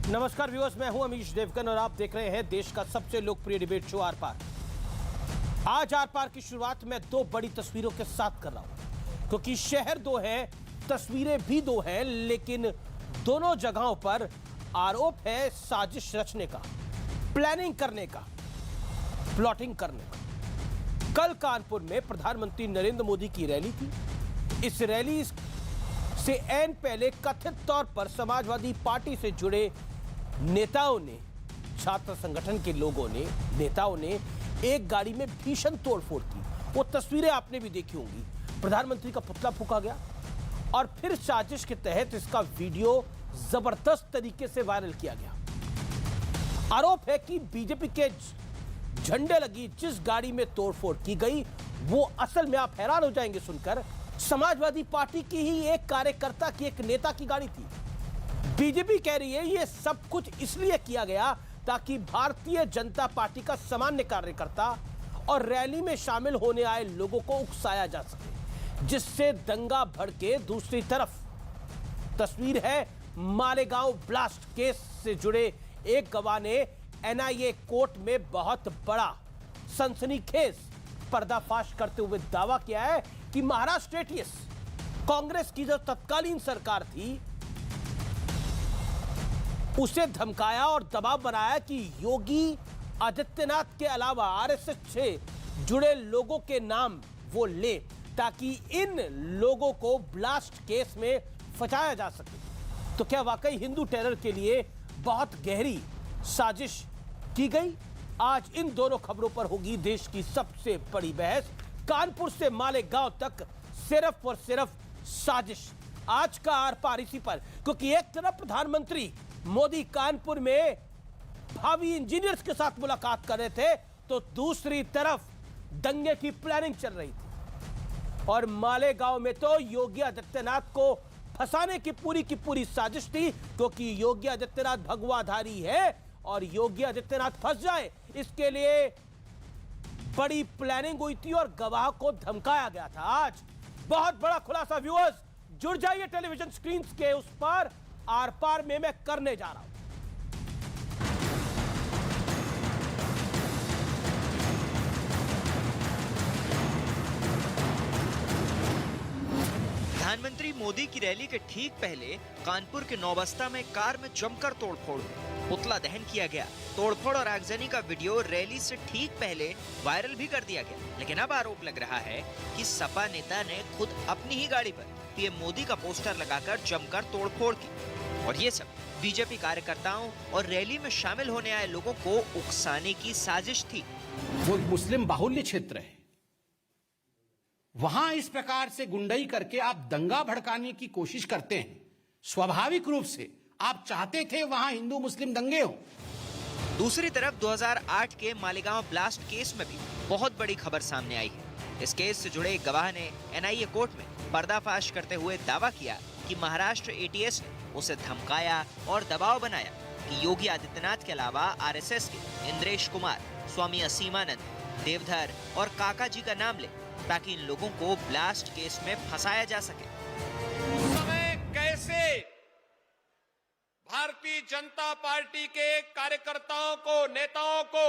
नमस्कार व्यूअर्स, मैं हूं अमीश देवगन और आप देख रहे हैं देश का सबसे लोकप्रिय डिबेट शो आर पार। आज आर पार की शुरुआत मैं दो बड़ी तस्वीरों के साथ कर रहा हूं, क्योंकि शहर दो है, तस्वीरें भी दो हैं, लेकिन दोनों जगहों पर आरोप है साजिश रचने का, प्लानिंग करने का, प्लॉटिंग करने का। कल कानपुर में प्रधानमंत्री नरेंद्र मोदी की रैली थी। इस रैली से ऐन पहले कथित तौर पर समाजवादी पार्टी से जुड़े नेताओं ने, छात्र संगठन के लोगों ने, नेताओं ने एक गाड़ी में भीषण तोड़फोड़ की। वो तस्वीरें आपने भी देखी होंगी। प्रधानमंत्री का पुतला फूंका गया और फिर साजिश के तहत इसका वीडियो जबरदस्त तरीके से वायरल किया गया। आरोप है कि बीजेपी के झंडे लगी जिस गाड़ी में तोड़फोड़ की गई, वो असल में, आप हैरान हो जाएंगे सुनकर, समाजवादी पार्टी की ही एक कार्यकर्ता की, एक नेता की गाड़ी थी। बीजेपी कह रही है ये सब कुछ इसलिए किया गया ताकि भारतीय जनता पार्टी का सामान्य कार्यकर्ता और रैली में शामिल होने आए लोगों को उकसाया जा सके, जिससे दंगा भड़के। दूसरी तरफ तस्वीर है मालेगांव ब्लास्ट केस से जुड़े एक गवाह ने एनआईए कोर्ट में बहुत बड़ा सनसनीखेज पर्दाफाश करते हुए दावा किया है कि महाराष्ट्र एटीएस, कांग्रेस की जो तत्कालीन सरकार थी, उसे धमकाया और दबाव बनाया कि योगी आदित्यनाथ के अलावा आरएसएस से जुड़े लोगों के नाम वो ले, ताकि इन लोगों को ब्लास्ट केस में फंसाया जा सके। तो क्या वाकई हिंदू टेरर के लिए बहुत गहरी साजिश की गई? आज इन दोनों खबरों पर होगी देश की सबसे बड़ी बहस। कानपुर से मालेगांव तक सिर्फ और सिर्फ साजिश। आज का आर पार इसी पर, क्योंकि एक तरफ प्रधानमंत्री मोदी कानपुर में भावी इंजीनियर्स के साथ मुलाकात कर रहे थे, तो दूसरी तरफ दंगे की प्लानिंग चल रही थी। और मालेगांव में तो योगी आदित्यनाथ को फंसाने की पूरी साजिश थी, क्योंकि योगी आदित्यनाथ भगवाधारी है और योगी आदित्यनाथ फंस जाए, इसके लिए बड़ी प्लानिंग हुई थी और गवाह को धमकाया गया था। आज बहुत बड़ा खुलासा, व्यूअर्स जुड़ जाइए टेलीविजन स्क्रीन के उस पर, आर पार में मैं करने जा रहा हूं। प्रधानमंत्री मोदी की रैली के ठीक पहले कानपुर के नौबस्ता में कार में जमकर तोड़फोड़, पुतला दहन किया गया। तोड़फोड़ और आगजनी का वीडियो रैली से ठीक पहले वायरल भी कर दिया गया। लेकिन अब आरोप लग रहा है कि सपा नेता ने खुद अपनी ही गाड़ी पर पीएम मोदी का पोस्टर लगाकर जमकर तोड़फोड़ की, और ये सब बीजेपी कार्यकर्ताओं और रैली में शामिल होने आए लोगों को उकसाने की साजिश थी। वो मुस्लिम बाहुल्य क्षेत्र है, वहां इस प्रकार से गुंडाई करके आप दंगा भड़काने की कोशिश करते हैं। स्वाभाविक रूप से आप चाहते थे वहां हिंदू मुस्लिम दंगे हो। दूसरी तरफ 2008 के मालेगांव ब्लास्ट केस में भी बहुत बड़ी खबर सामने आई है। इस केस से जुड़े एक गवाह ने एनआईए कोर्ट में पर्दाफाश करते हुए दावा किया कि महाराष्ट्र एटीएस ने उसे धमकाया और दबाव बनाया कि योगी आदित्यनाथ के अलावा आरएसएस के इंद्रेश कुमार, स्वामी असीमानंद, देवधर और काका जी का नाम ले, ताकि इन लोगों को ब्लास्ट केस में फंसाया जा सके। उस समय कैसे भारतीय जनता पार्टी के कार्यकर्ताओं को, नेताओं को,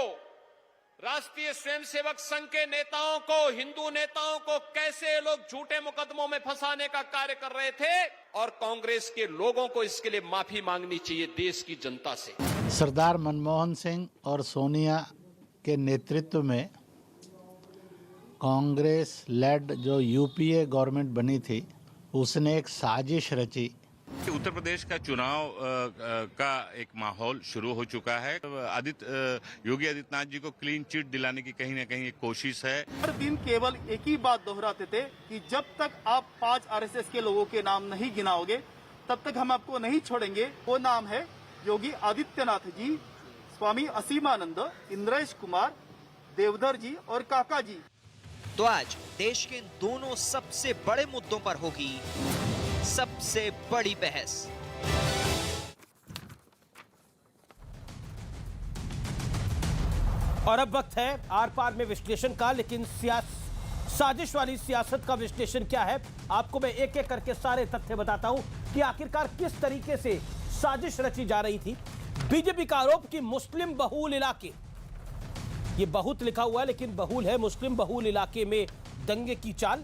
राष्ट्रीय स्वयंसेवक संघ के नेताओं को, हिंदू नेताओं को कैसे लोग झूठे मुकदमों में फंसाने का कार्य कर रहे थे, और कांग्रेस के लोगों को इसके लिए माफी मांगनी चाहिए देश की जनता से। सरदार मनमोहन सिंह और सोनिया के नेतृत्व में कांग्रेस लेड जो यूपीए गवर्नमेंट बनी थी, उसने एक साजिश रची। उत्तर प्रदेश का चुनाव का एक माहौल शुरू हो चुका है। योगी आदित्यनाथ जी को क्लीन चिट दिलाने की कहीं ना कहीं एक कोशिश है। हर दिन केवल एक ही बात दोहराते थे कि जब तक आप 5 आरएसएस के लोगों के नाम नहीं गिनाओगे, तब तक हम आपको नहीं छोड़ेंगे। वो नाम है योगी आदित्यनाथ जी, स्वामी असीमानंद, इंद्रेश कुमार, देवधर जी और काका जी। तो आज देश के इन दोनों सबसे बड़े मुद्दों पर होगी सबसे बड़ी बहस। और अब वक्त है आर पार में विश्लेषण का, लेकिन साजिश वाली सियासत का विश्लेषण क्या है, आपको मैं एक एक करके सारे तथ्य बताता हूं कि आखिरकार किस तरीके से साजिश रची जा रही थी। बीजेपी का आरोप कि मुस्लिम बहुल इलाके, ये बहुत लिखा हुआ है लेकिन बहुल है, मुस्लिम बहुल इलाके में दंगे की चाल,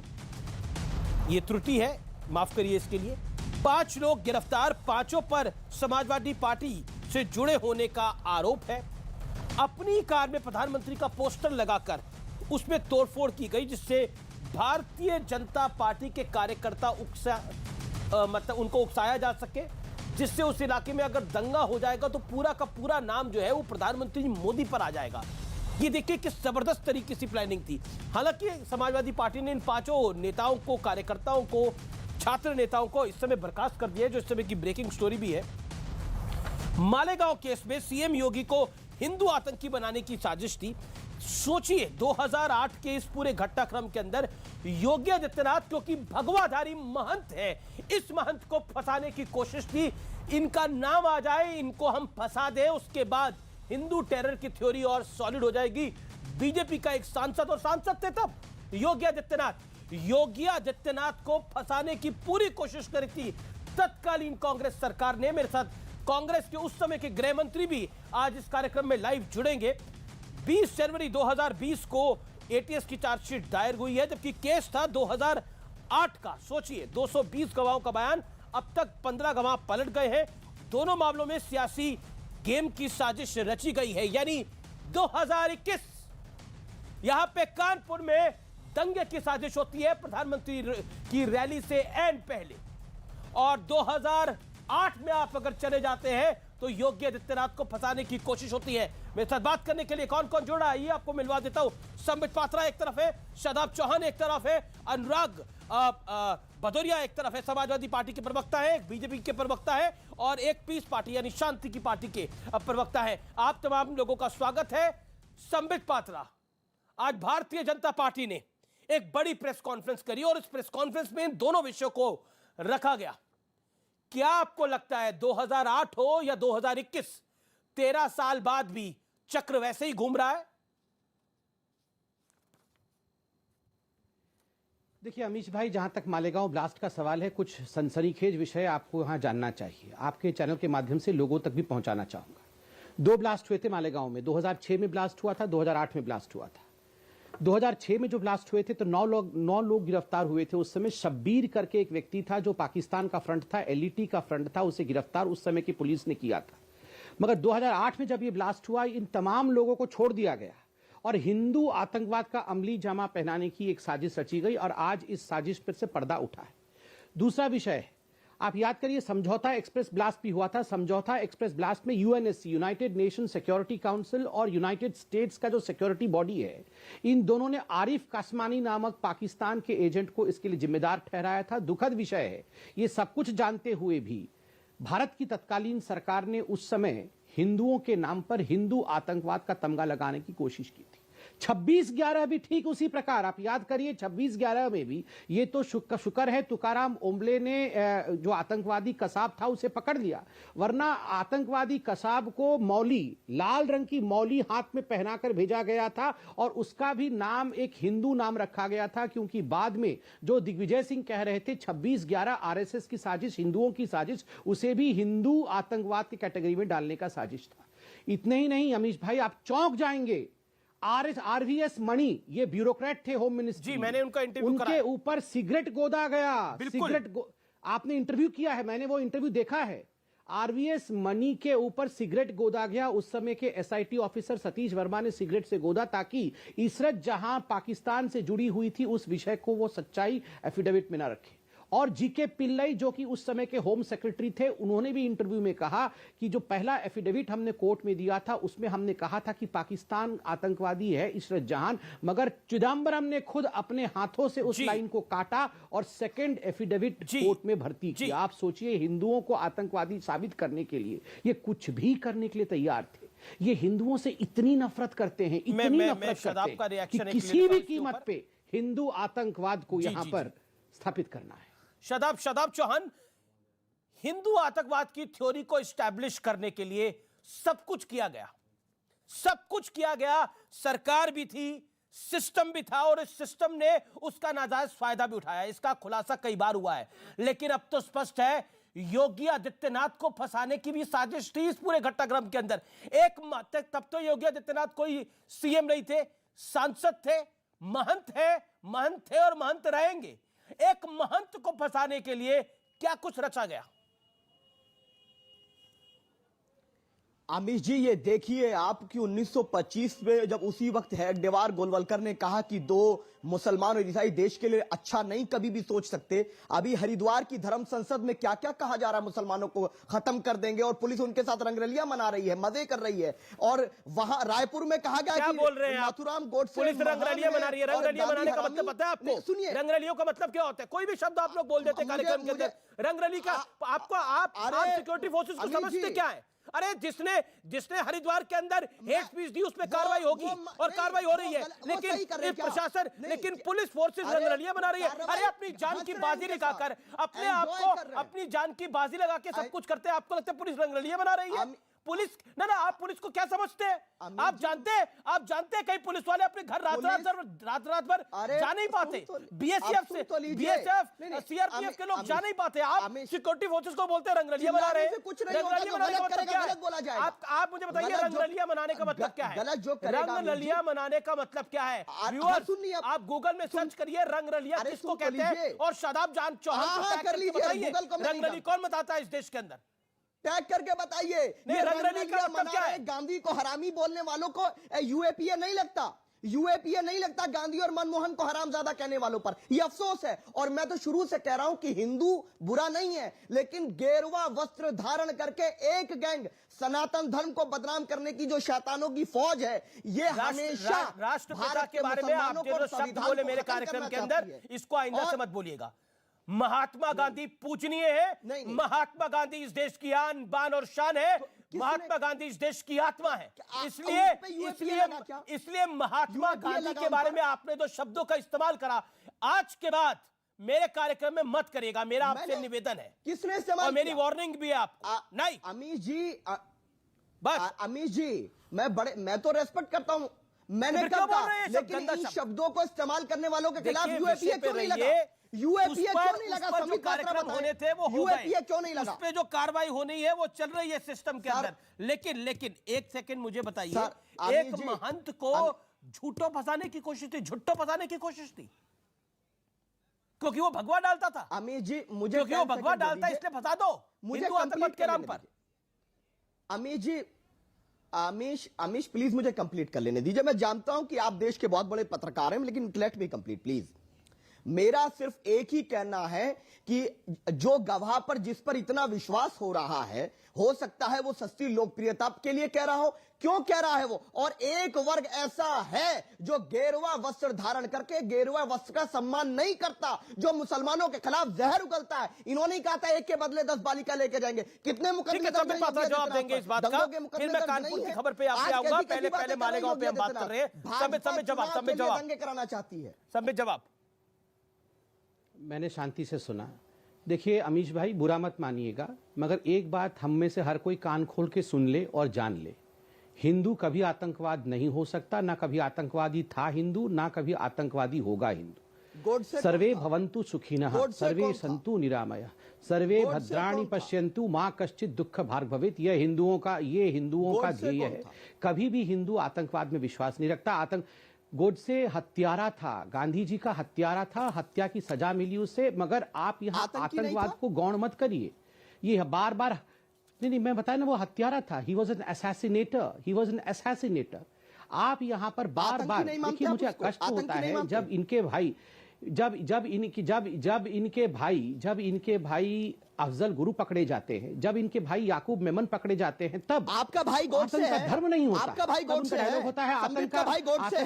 ये त्रुटि है, माफ करिए इसके लिए। 5 लोग गिरफ्तार, 5 पर समाजवादी पार्टी से जुड़े होने का आरोप है। अपनी कार में प्रधानमंत्री का पोस्टर लगाकर उसमें तोड़फोड़ की गई, जिससे भारतीय जनता पार्टी के कार्यकर्ता मतलब उनको उकसाया जा सके, जिससे उस इलाके में अगर दंगा हो जाएगा तो पूरा का पूरा नाम जो है वो प्रधानमंत्री मोदी पर आ जाएगा। ये देखिए किस जबरदस्त तरीके से प्लानिंग थी। हालांकि समाजवादी पार्टी ने इन 5 नेताओं को, कार्यकर्ताओं को, छात्र नेताओं को इस समय बर्खास्त कर दिया है, जो इस समय की ब्रेकिंग स्टोरी भी है। मालेगांव केस में सीएम योगी को हिंदू आतंकी बनाने की साजिश थी। सोचिए 2008 के इस पूरे घटनाक्रम के अंदर योगी आदित्यनाथ, क्योंकि भगवाधारी महंत है, इस महंत को फंसाने की कोशिश थी। इनका नाम आ जाए, इनको हम फंसा दें, उसके बाद हिंदू टेरर की थ्योरी और सॉलिड हो जाएगी। बीजेपी का एक सांसद, और सांसद थे तब योगी आदित्यनाथ को फंसाने की पूरी कोशिश करी थी तत्कालीन कांग्रेस सरकार ने। मेरे साथ कांग्रेस के उस समय के गृह मंत्री भी आज इस कार्यक्रम में लाइव जुड़ेंगे। 20 जनवरी 2020 को एटीएस की चार्जशीट दायर हुई है, जबकि केस था 2008 का। सोचिए 220 गवाहों का बयान, अब तक 15 गवाह पलट गए हैं। दोनों मामलों में सियासी गेम की साजिश रची गई है, यानी 2021 यहां पे कानपुर में दंगे की साजिश होती है प्रधानमंत्री की रैली से एन पहले, और 2008 में आप अगर चले जाते हैं तो योगी आदित्यनाथ को फंसाने की कोशिश होती है। मेरे साथ बात करने के लिए कौन कौन जुड़ा है ये आपको मिलवा देता हूं। संबित पात्रा एक तरफ है, शादाब चौहान एक तरफ है, अनुराग भदौरिया एक तरफ है, समाजवादी पार्टी के प्रवक्ता है, बीजेपी के प्रवक्ता है, और एक पीस पार्टी यानी शांति की पार्टी के प्रवक्ता है। आप तमाम लोगों का स्वागत है। संबित पात्रा, आज भारतीय जनता पार्टी ने एक बड़ी प्रेस कॉन्फ्रेंस करी और इस प्रेस कॉन्फ्रेंस में इन दोनों विषयों को रखा गया। क्या आपको लगता है 2008 हो या 2021, 13 साल बाद भी चक्र वैसे ही घूम रहा है? देखिए अमीश भाई, जहां तक मालेगांव ब्लास्ट का सवाल है, कुछ सनसनीखेज विषय आपको यहां जानना चाहिए। आपके चैनल के माध्यम से लोगों तक भी पहुंचाना चाहूंगा। 2 ब्लास्ट हुए थे मालेगांव में। 2006 में ब्लास्ट हुआ था, 2008 में ब्लास्ट हुआ था। 2006 में जो ब्लास्ट हुए थे तो 9 लोग गिरफ्तार हुए थे। उस समय शब्बीर करके एक व्यक्ति था जो पाकिस्तान का फ्रंट था, एलईटी का फ्रंट था, उसे गिरफ्तार उस समय की पुलिस ने किया था। मगर 2008 में जब ये ब्लास्ट हुआ, इन तमाम लोगों को छोड़ दिया गया और हिंदू आतंकवाद का अमली जामा पहनाने की एक साजिश रची गई, और आज इस साजिश पर से पर्दा उठा है। दूसरा विषय है, आप याद करिए समझौता एक्सप्रेस ब्लास्ट भी हुआ था। समझौता एक्सप्रेस ब्लास्ट में UNSC, United nation security council, और यूनाइटेड स्टेट्स का जो सिक्योरिटी बॉडी है, इन दोनों ने आरिफ कासमानी नामक पाकिस्तान के एजेंट को इसके लिए जिम्मेदार ठहराया था। दुखद विषय है, ये सब कुछ जानते हुए भी भारत की तत्कालीन सरकार ने उस समय हिंदुओं के नाम पर हिंदू आतंकवाद का तमगा लगाने की कोशिश की थी। 26/11 भी ठीक उसी प्रकार, आप याद करिए 26/11 में भी ये तो शुक्र है तुकाराम ओम्बले ने जो आतंकवादी कसाब था उसे पकड़ लिया, वरना आतंकवादी कसाब को मौली, लाल रंग की मौली हाथ में पहनाकर भेजा गया था, और उसका भी नाम एक हिंदू नाम रखा गया था, क्योंकि बाद में जो दिग्विजय सिंह कह रहे थे 26/11 आरएसएस की साजिश, हिंदुओं की साजिश, उसे भी हिंदू आतंकवाद की कैटेगरी में डालने का साजिश था। इतने ही नहीं अमीश भाई, आप चौंक जाएंगे, आरवीएस मणि, ये ब्यूरोक्रेट थे होम मिनिस्ट्री, जी मैंने उनका इंटरव्यू करा, उनके ऊपर सिगरेट गोदा गया। आपने इंटरव्यू किया है, मैंने वो इंटरव्यू देखा है। आरवीएस मणि के ऊपर सिगरेट गोदा गया। उस समय के एसआईटी ऑफिसर सतीश वर्मा ने सिगरेट से गोदा, ताकि इशरत जहां पाकिस्तान से जुड़ी हुई थी उस विषय को वो सच्चाई एफिडेविट में ना रखे। और जीके पिल्लई जो कि उस समय के होम सेक्रेटरी थे, उन्होंने भी इंटरव्यू में कहा कि जो पहला एफिडेविट हमने कोर्ट में दिया था उसमें हमने कहा था कि पाकिस्तान आतंकवादी है इशरत जहां, मगर चिदम्बरम ने खुद अपने हाथों से उस लाइन को काटा और सेकंड एफिडेविट कोर्ट में भर्ती किया। आप सोचिए, हिंदुओं को आतंकवादी साबित करने के लिए ये कुछ भी करने के लिए तैयार थे। ये हिंदुओं से इतनी नफरत करते हैं, इतनी नफरत करते हैं कि किसी भी कीमत पे हिंदू आतंकवाद को यहां पर स्थापित करना है। शादाब चौहान, हिंदू आतंकवाद की थ्योरी को एस्टैब्लिश करने के लिए सब कुछ किया गया, सब कुछ किया गया, सरकार भी थी, सिस्टम भी था, और इस सिस्टम ने उसका नाजायज फायदा भी उठाया। इसका खुलासा कई बार हुआ है, लेकिन अब तो स्पष्ट है योगी आदित्यनाथ को फंसाने की भी साजिश थी इस पूरे घटनाक्रम के अंदर। तब तो योगी आदित्यनाथ कोई सीएम नहीं थे, सांसद थे, महंत थे और महंत रहेंगे। एक महंत को फंसाने के लिए क्या कुछ रचा गया। अमीश जी, ये देखिए आप कि 1925 में जब उसी वक्त हेडगेवार गोलवलकर ने कहा कि दो मुसलमान और ईसाई देश के लिए अच्छा नहीं कभी भी सोच सकते, अभी हरिद्वार की धर्म संसद में क्या क्या कहा जा रहा है, मुसलमानों को खत्म कर देंगे और पुलिस उनके साथ रंगरलियां मना रही है, मजे कर रही है। और वहां रायपुर में कहा गया क्या कि बोल रहे हैं नाथुराम गोडसे पुलिस रंगरलियां मना रही है। रंगरलियां मनाने का मतलब पता है आपको? सुनिए, रंगरलियों का मतलब क्या होता है? कोई भी शब्द आप लोग बोल देते कार्यक्रम के अंदर। रंगरली का आपको आप सिक्योरिटी फोर्सेस को समझते क्या है? अरे जिसने हरिद्वार के अंदर हेट स्पीच दी उस पर कार्रवाई होगी और कार्रवाई हो रही है, लेकिन प्रशासन, लेकिन पुलिस फोर्सेस रंगरलियां बना रही है। अरे अपनी जान की बाजी लगाकर, अपने आप को अपनी जान की बाजी लगा के सब कुछ करते हैं। आपको लगता है पुलिस रंगरलियां बना रही है? पुलिस ना आप पुलिस को क्या समझते हैं? आप जानते हैं कई पुलिस वाले अपने घर रात भर जा नहीं पाते। बीएसएफ सीआरपीएफ के लोग जा नहीं पाते। आप सिक्योरिटी फोर्सेस को बोलते हैं रंगरलियां बना रहे हैं। रंगरलियां मनाने का मतलब क्या है? आप मुझे बताइए रंगरलियां मनाने का मतलब क्या है? रंगरलियां मनाने का मतलब क्या है? व्यूअर्स, आप गूगल में सर्च करिए रंगरलियां किसको कहते हैं और शादाब जान चौहान को बताइए रंगरली कौन बताता है इस देश के अंदर? टैग करके बताइए। नहीं, रंगरली का मतलब क्या है? गांधी को हरामी बोलने वालों को यूएपीए नहीं लगता, यूएपीए नहीं लगता गांधी और मनमोहन को हरामजादा कहने वालों पर। ये अफसोस है। और मैं तो शुरू से कह रहा हूं कि हिंदू बुरा नहीं है, लेकिन गेरुआ वस्त्र धारण करके एक गैंग सनातन धर्म को बदनाम करने की जो शैतानों की फौज है, ये हमेशा राष्ट्रपिता के बारे में आप जो शब्द बोले मेरे कार्यक्रम के अंदर, इसको आइंदा से मत बोलिएगा। महात्मा गांधी पूजनीय है। महात्मा गांधी इस देश की आन बान और शान है। महात्मा गांधी इस देश की आत्मा है। इसलिए महात्मा गांधी के बारे में आपने जो शब्दों का इस्तेमाल करा, आज के बाद मेरे कार्यक्रम में मत करिएगा। मेरा आपसे निवेदन है। किसने इस्तेमाल और मेरी वार्निंग भी है आपको। नहीं अमीश जी, बस अमीश जी, मैं तो रेस्पेक्ट करता हूं, मैंने कहा, लेकिन इन शब्दों को इस्तेमाल करने वालों के खिलाफ यूएपीए क्यों नहीं लगा? यूएपीए क्यों नहीं लगा? जो कार्यक्रम होने थे वो हो गए। यूएपीए क्यों नहीं लगा? उस पे जो कार्रवाई होनी है वो चल रही है सिस्टम के अंदर। लेकिन एक सेकंड मुझे बताइए, एक महंत को झूठों फंसाने की कोशिश थी, झुट्टो फंसाने की कोशिश थी, क्योंकि वो भगवा डालता था। अमीश जी, मुझे क्योंकि वो भगवा डालता है इसलिए फंसा दो हिंदू आतंकवाद के नाम पर। अमीश जी, अमीश प्लीज मुझे कंप्लीट कर लेने दीजिए। मैं जानता हूं कि आप देश के बहुत बड़े पत्रकार हैं, लेकिन लेट मी कंप्लीट प्लीज। मेरा सिर्फ एक ही कहना है कि जो गवाह पर जिस पर इतना विश्वास हो रहा है, हो सकता है वो सस्ती लोकप्रियता के लिए कह रहा हो। क्यों कह रहा है वो? और एक वर्ग ऐसा है जो गेरुआ वस्त्र धारण करके गेरुआ वस्त्र का सम्मान नहीं करता, जो मुसलमानों के खिलाफ जहर उगलता है। इन्होंने ही कहा था 1 के बदले 10 बालिका लेके जाएंगे। कितने मुकदमे जवाब देंगे इस बात का? फिर मैं कानपुर की खबर पे आपसे आऊंगा। पहले मालेगांव पे हम बात कर रहे हैं। समय जवाब दंगे कराना चाहती है। समय जवाब मैंने शांति से सुना। देखिए अमीश भाई, बुरा मत मानिएगा, मगर एक बात हम में से हर कोई कान खोल के सुन ले और जान ले, हिंदू कभी आतंकवाद नहीं हो सकता, ना कभी आतंकवादी था हिंदू, ना कभी आतंकवादी होगा हिंदू। सर्वे भवन्तु सुखिनः, सर्वे सन्तु निरामयः, सर्वे भद्राणि पश्यन्तु, मां कश्चित् दुःख भाग् भवेत्। ये हिंदुओं का ध्येय है। कभी भी हिंदू आतंकवाद में विश्वास नहीं रखता। गोडसे हत्यारा था, गांधी जी का हत्यारा था, हत्या की सजा मिली उसे, मगर आप यहाँ आतंकवाद को गौण मत करिए। ये बार बार नहीं, मैं बताया ना, वो हत्यारा था। He was an assassinator. आप यहाँ पर बार बार देखिए, मुझे कष्ट होता है जब इनके भाई जब इनके भाई अफजल गुरु पकड़े जाते हैं, जब इनके भाई याकूब मेमन पकड़े जाते हैं, तब आपका भाई गोडसे है, धर्म नहीं होता। आपका भाई गोडसे है, होता है आतंक का भाई गोडसे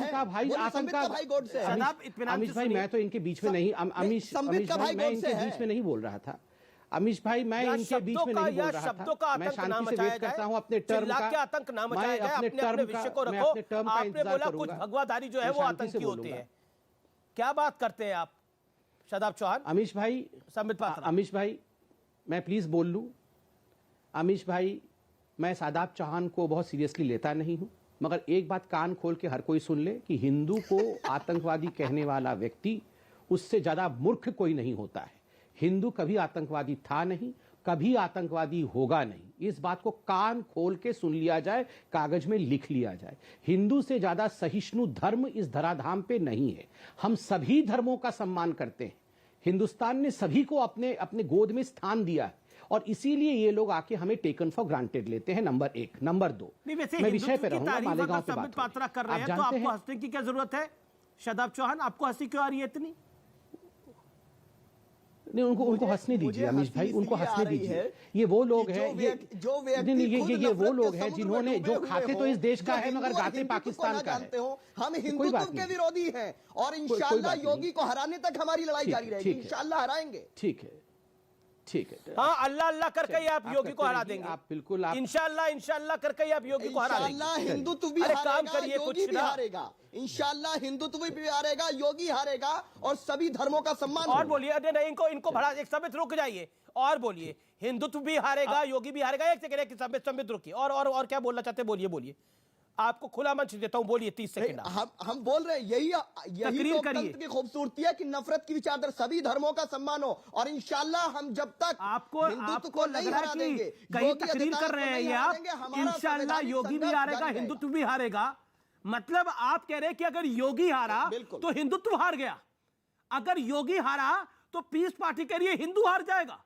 है। अमीश भाई, मैं तो इनके बीच में नहीं, अमीश भाई मैं इनके बीच में नहीं बोल रहा था। अमीश भाई, मैं इनके बीच में नहीं बोल रहा था। मैं शांति से वेट करता हूं अपने टर्म का। आतंक ना मचाया जाए, अपने विषय को रखो। आपने बोला कुछ भगवाधारी जो है वो आतंकी होते हैं। क्या बात करते हैं आप शादाब चौहान? अमीश भाई, अमीश भाई, मैं प्लीज बोल लूं। अमीश भाई, मैं शादाब चौहान को बहुत सीरियसली लेता नहीं हूं, मगर एक बात कान खोल के हर कोई सुन ले कि हिंदू को आतंकवादी कहने वाला व्यक्ति उससे ज्यादा मूर्ख कोई नहीं होता है। हिंदू कभी आतंकवादी था नहीं, कभी आतंकवादी होगा नहीं। इस बात को कान खोल के सुन लिया जाए, कागज में लिख लिया जाए। हिंदू से ज्यादा सहिष्णु धर्म इस धराधाम पे नहीं है। हम सभी धर्मों का सम्मान करते हैं। हिंदुस्तान ने सभी को अपने अपने गोद में स्थान दिया है और इसीलिए ये लोग आके हमें टेकन फॉर ग्रांटेड लेते हैं। नंबर 1। नंबर 2, मैं विषय पे रहूंगा, मालेगांव पे बात पात्रा कर रहे हैं तो आपको हंसने की क्या जरूरत है? शादाब चौहान, आपको हंसी क्यों आ रही है इतनी? नहीं, उनको हंसने दीजिए अमीश भाई, उनको हंसने दीजिए। ये वो लोग हैं, ये वो लोग हैं जिन्होंने, जो खाते तो इस देश का है मगर गाते पाकिस्तान का है। हम हिंदुत्व के विरोधी हैं और इंशाल्लाह योगी को हराने तक हमारी लड़ाई जारी रहेगी। इंशाल्लाह हराएंगे। ठीक है, ठीक है। हाँ, अल्लाह अल्लाह करके ही आप योगी को हरा देंगे। आप बिल्कुल, इंशाल्लाह इंशाल्लाह करके ही आप योगी को हरा देंगे। इंशाल्लाह हिंदुत्व भी हारेगा, योगी भी हारेगा। इंशाल्लाह हिंदुत्व भी हारेगा, योगी हारेगा और सभी धर्मों का सम्मान। और बोलिए, अरे नहीं, इनको भड़ा, एक समित रुक जाइए और बोलिए। हिंदुत्व भी हारेगा, योगी भी हारेगा। एक सेकंड, समित रुकिए। और क्या बोलना चाहते, बोलिए। आपको खुला मंच देता हूं, बोलिए। 30 सेकंड। हम बोल रहे हैं यही लोकतंत्र की खूबसूरती है कि नफरत की विचारधारा, सभी धर्मों का सम्मान हो और इंशाल्लाह हम जब तक आपको लग रहा है कि कहीं तकरीर कर रहे हैं ये आप, इंशाल्लाह योगी भी हारेगा, हिंदुत्व भी हारेगा। मतलब आप कह रहे हैं कि अगर योगी हारा तो हिंदुत्व हार गया, अगर योगी हारा तो पीस पार्टी कह रही है हिंदू हार जाएगा।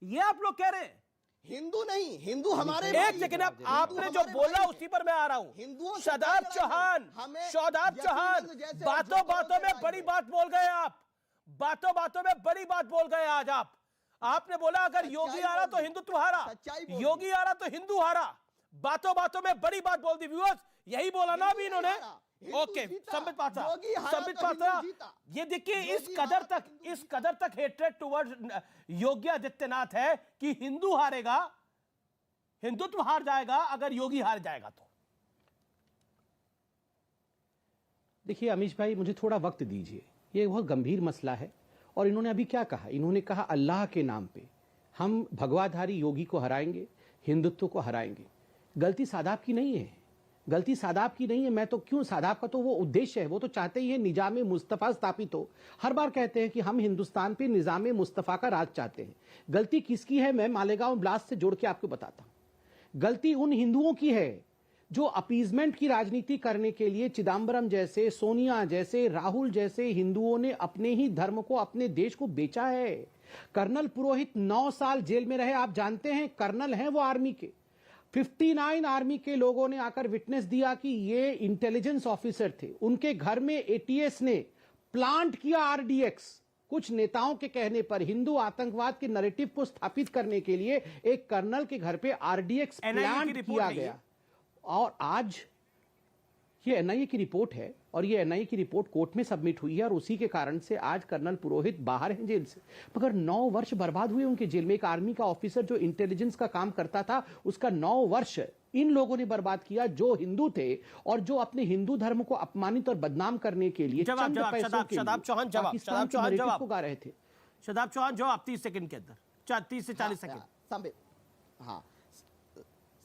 ये आप लोग कह रहे हैं। हिंदू नहीं, हिंदू हमारे। एक सेकंड, आपने जो बोला उसी पर मैं आ रहा हूं। शादाब चौहान, बातों बातों में बड़ी बात बोल गए आप। बातों बातों में बड़ी बात बोल गए आज आप। आपने बोला अगर योगी हारा तो हिंदुत्व हारा, योगी हारा तो हिंदू हारा। बातों बातों में बड़ी बात बोल दी। व्यूअर्स, यही बोला ना अभी इन्होंने। ओके, संबित पात्रा, ये देखिए इस कदर तक हेट्रेड टुवर्ड्स योगी आदित्यनाथ है कि हिंदू हारेगा, हिंदुत्व हार जाएगा अगर योगी हार जाएगा तो। देखिए अमीश भाई, मुझे थोड़ा वक्त दीजिए। ये बहुत गंभीर मसला है और इन्होंने अभी क्या कहा? इन्होंने कहा अल्लाह के नाम पे हम भगवाधारी योगी को हराएंगे, हिंदुत्व को हराएंगे। गलती सादाब की नहीं है, गलती सादाब की नहीं है। मैं तो क्यों, सादाब का तो वो उद्देश्य है, वो तो चाहते ही है निजाम मुस्तफा स्थापित हो। हर बार कहते हैं कि हम हिंदुस्तान पे निजाम मुस्तफा का राज चाहते हैं। गलती किसकी है? मैं मालेगांव ब्लास्ट से जोड़ के आपको बताता हूं। गलती उन हिंदुओं की है जो अपीजमेंट की राजनीति करने के लिए चिदम्बरम जैसे, सोनिया जैसे, राहुल जैसे हिंदुओं ने अपने ही धर्म को, अपने देश को बेचा है। कर्नल पुरोहित 9 साल जेल में रहे, आप जानते हैं। कर्नल हैं वो आर्मी के। 59 आर्मी के लोगों ने आकर विटनेस दिया कि ये इंटेलिजेंस ऑफिसर थे। उनके घर में एटीएस ने प्लांट किया आरडीएक्स। कुछ नेताओं के कहने पर हिंदू आतंकवाद के नैरेटिव को स्थापित करने के लिए एक कर्नल के घर पे आरडीएक्स प्लांट किया गया। और आज ये एनआईए की रिपोर्ट है और ये एनआईए की रिपोर्ट कोर्ट में सबमिट हुई है और उसी के कारण से आज कर्नल पुरोहित बाहर हैं जेल से। मगर 9 वर्ष बर्बाद हुए उनके जेल में। एक आर्मी का ऑफिसर जो इंटेलिजेंस का काम करता था, उसका 9 वर्ष इन लोगों ने बर्बाद किया, जो हिंदू थे और जो अपने हिंदू धर्म को अपमानित और बदनाम करने के लिए शादाब चौहान जवाब, गा रहे थे। शादाब चौहान जवाब 30 सेकंड के अंदर, 30 से 40 सेकंड। हाँ,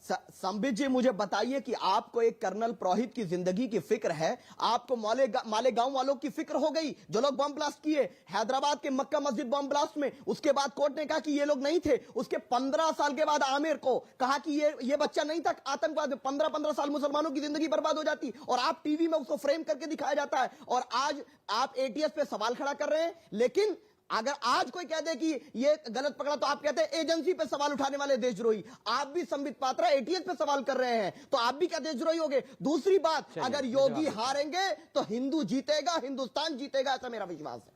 संबित जी, मुझे बताइए कि आपको एक कर्नल पुरोहित की जिंदगी की फिक्र है? आपको मालेगांव वालों की फिक्र हो गई जो लोग बम ब्लास्ट किए हैदराबाद के मक्का मस्जिद बम ब्लास्ट में? उसके बाद कोर्ट ने कहा कि ये लोग नहीं थे। उसके 15 साल के बाद आमिर को कहा कि ये बच्चा नहीं था आतंकवाद में। 15 साल मुसलमानों की जिंदगी बर्बाद हो जाती और आप टीवी में उसको फ्रेम करके दिखाया जाता है। और आज आप एटीएस पे सवाल खड़ा कर रहे हैं। लेकिन अगर आज कोई कह दे कि ये गलत पकड़ा तो आप कहते हैं एजेंसी पे सवाल उठाने वाले देशद्रोही। आप भी संबित पात्रा एटीएस पे सवाल कर रहे हैं तो आप भी क्या देशद्रोही होंगे? दूसरी बात, अगर योगी हारेंगे तो हिंदू जीतेगा, हिंदुस्तान जीतेगा, ऐसा मेरा विश्वास है।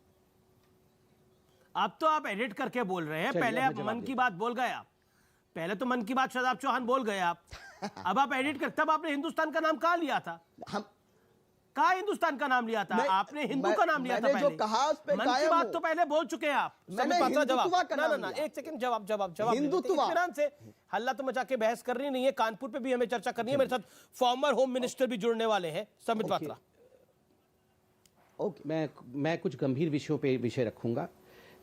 अब तो आप एडिट करके बोल रहे हैं। पहले आप मन की बात बोल गए। आप पहले तो मन की बात शादाब चौहान बोल गए आप। अब आप एडिट कर, तब आपने हिंदुस्तान का नाम कहां लिया था? कहा हिंदुस्तान का नाम लिया था? आपने हिंदू का नाम लिया था पहले। जो कहा उस पे मन की बात तो पहले बोल चुके हैं आप। ना, एक सेकंड, जवाब हिंदुत्व से हल्ला तो मचा के बहस करनी नहीं है। कानपुर पे भी हमें चर्चा करनी है। मेरे साथ फॉर्मर होम मिनिस्टर भी जुड़ने वाले हैं, संबित पात्रा। मैं कुछ गंभीर विषयों पे विषय रखूंगा।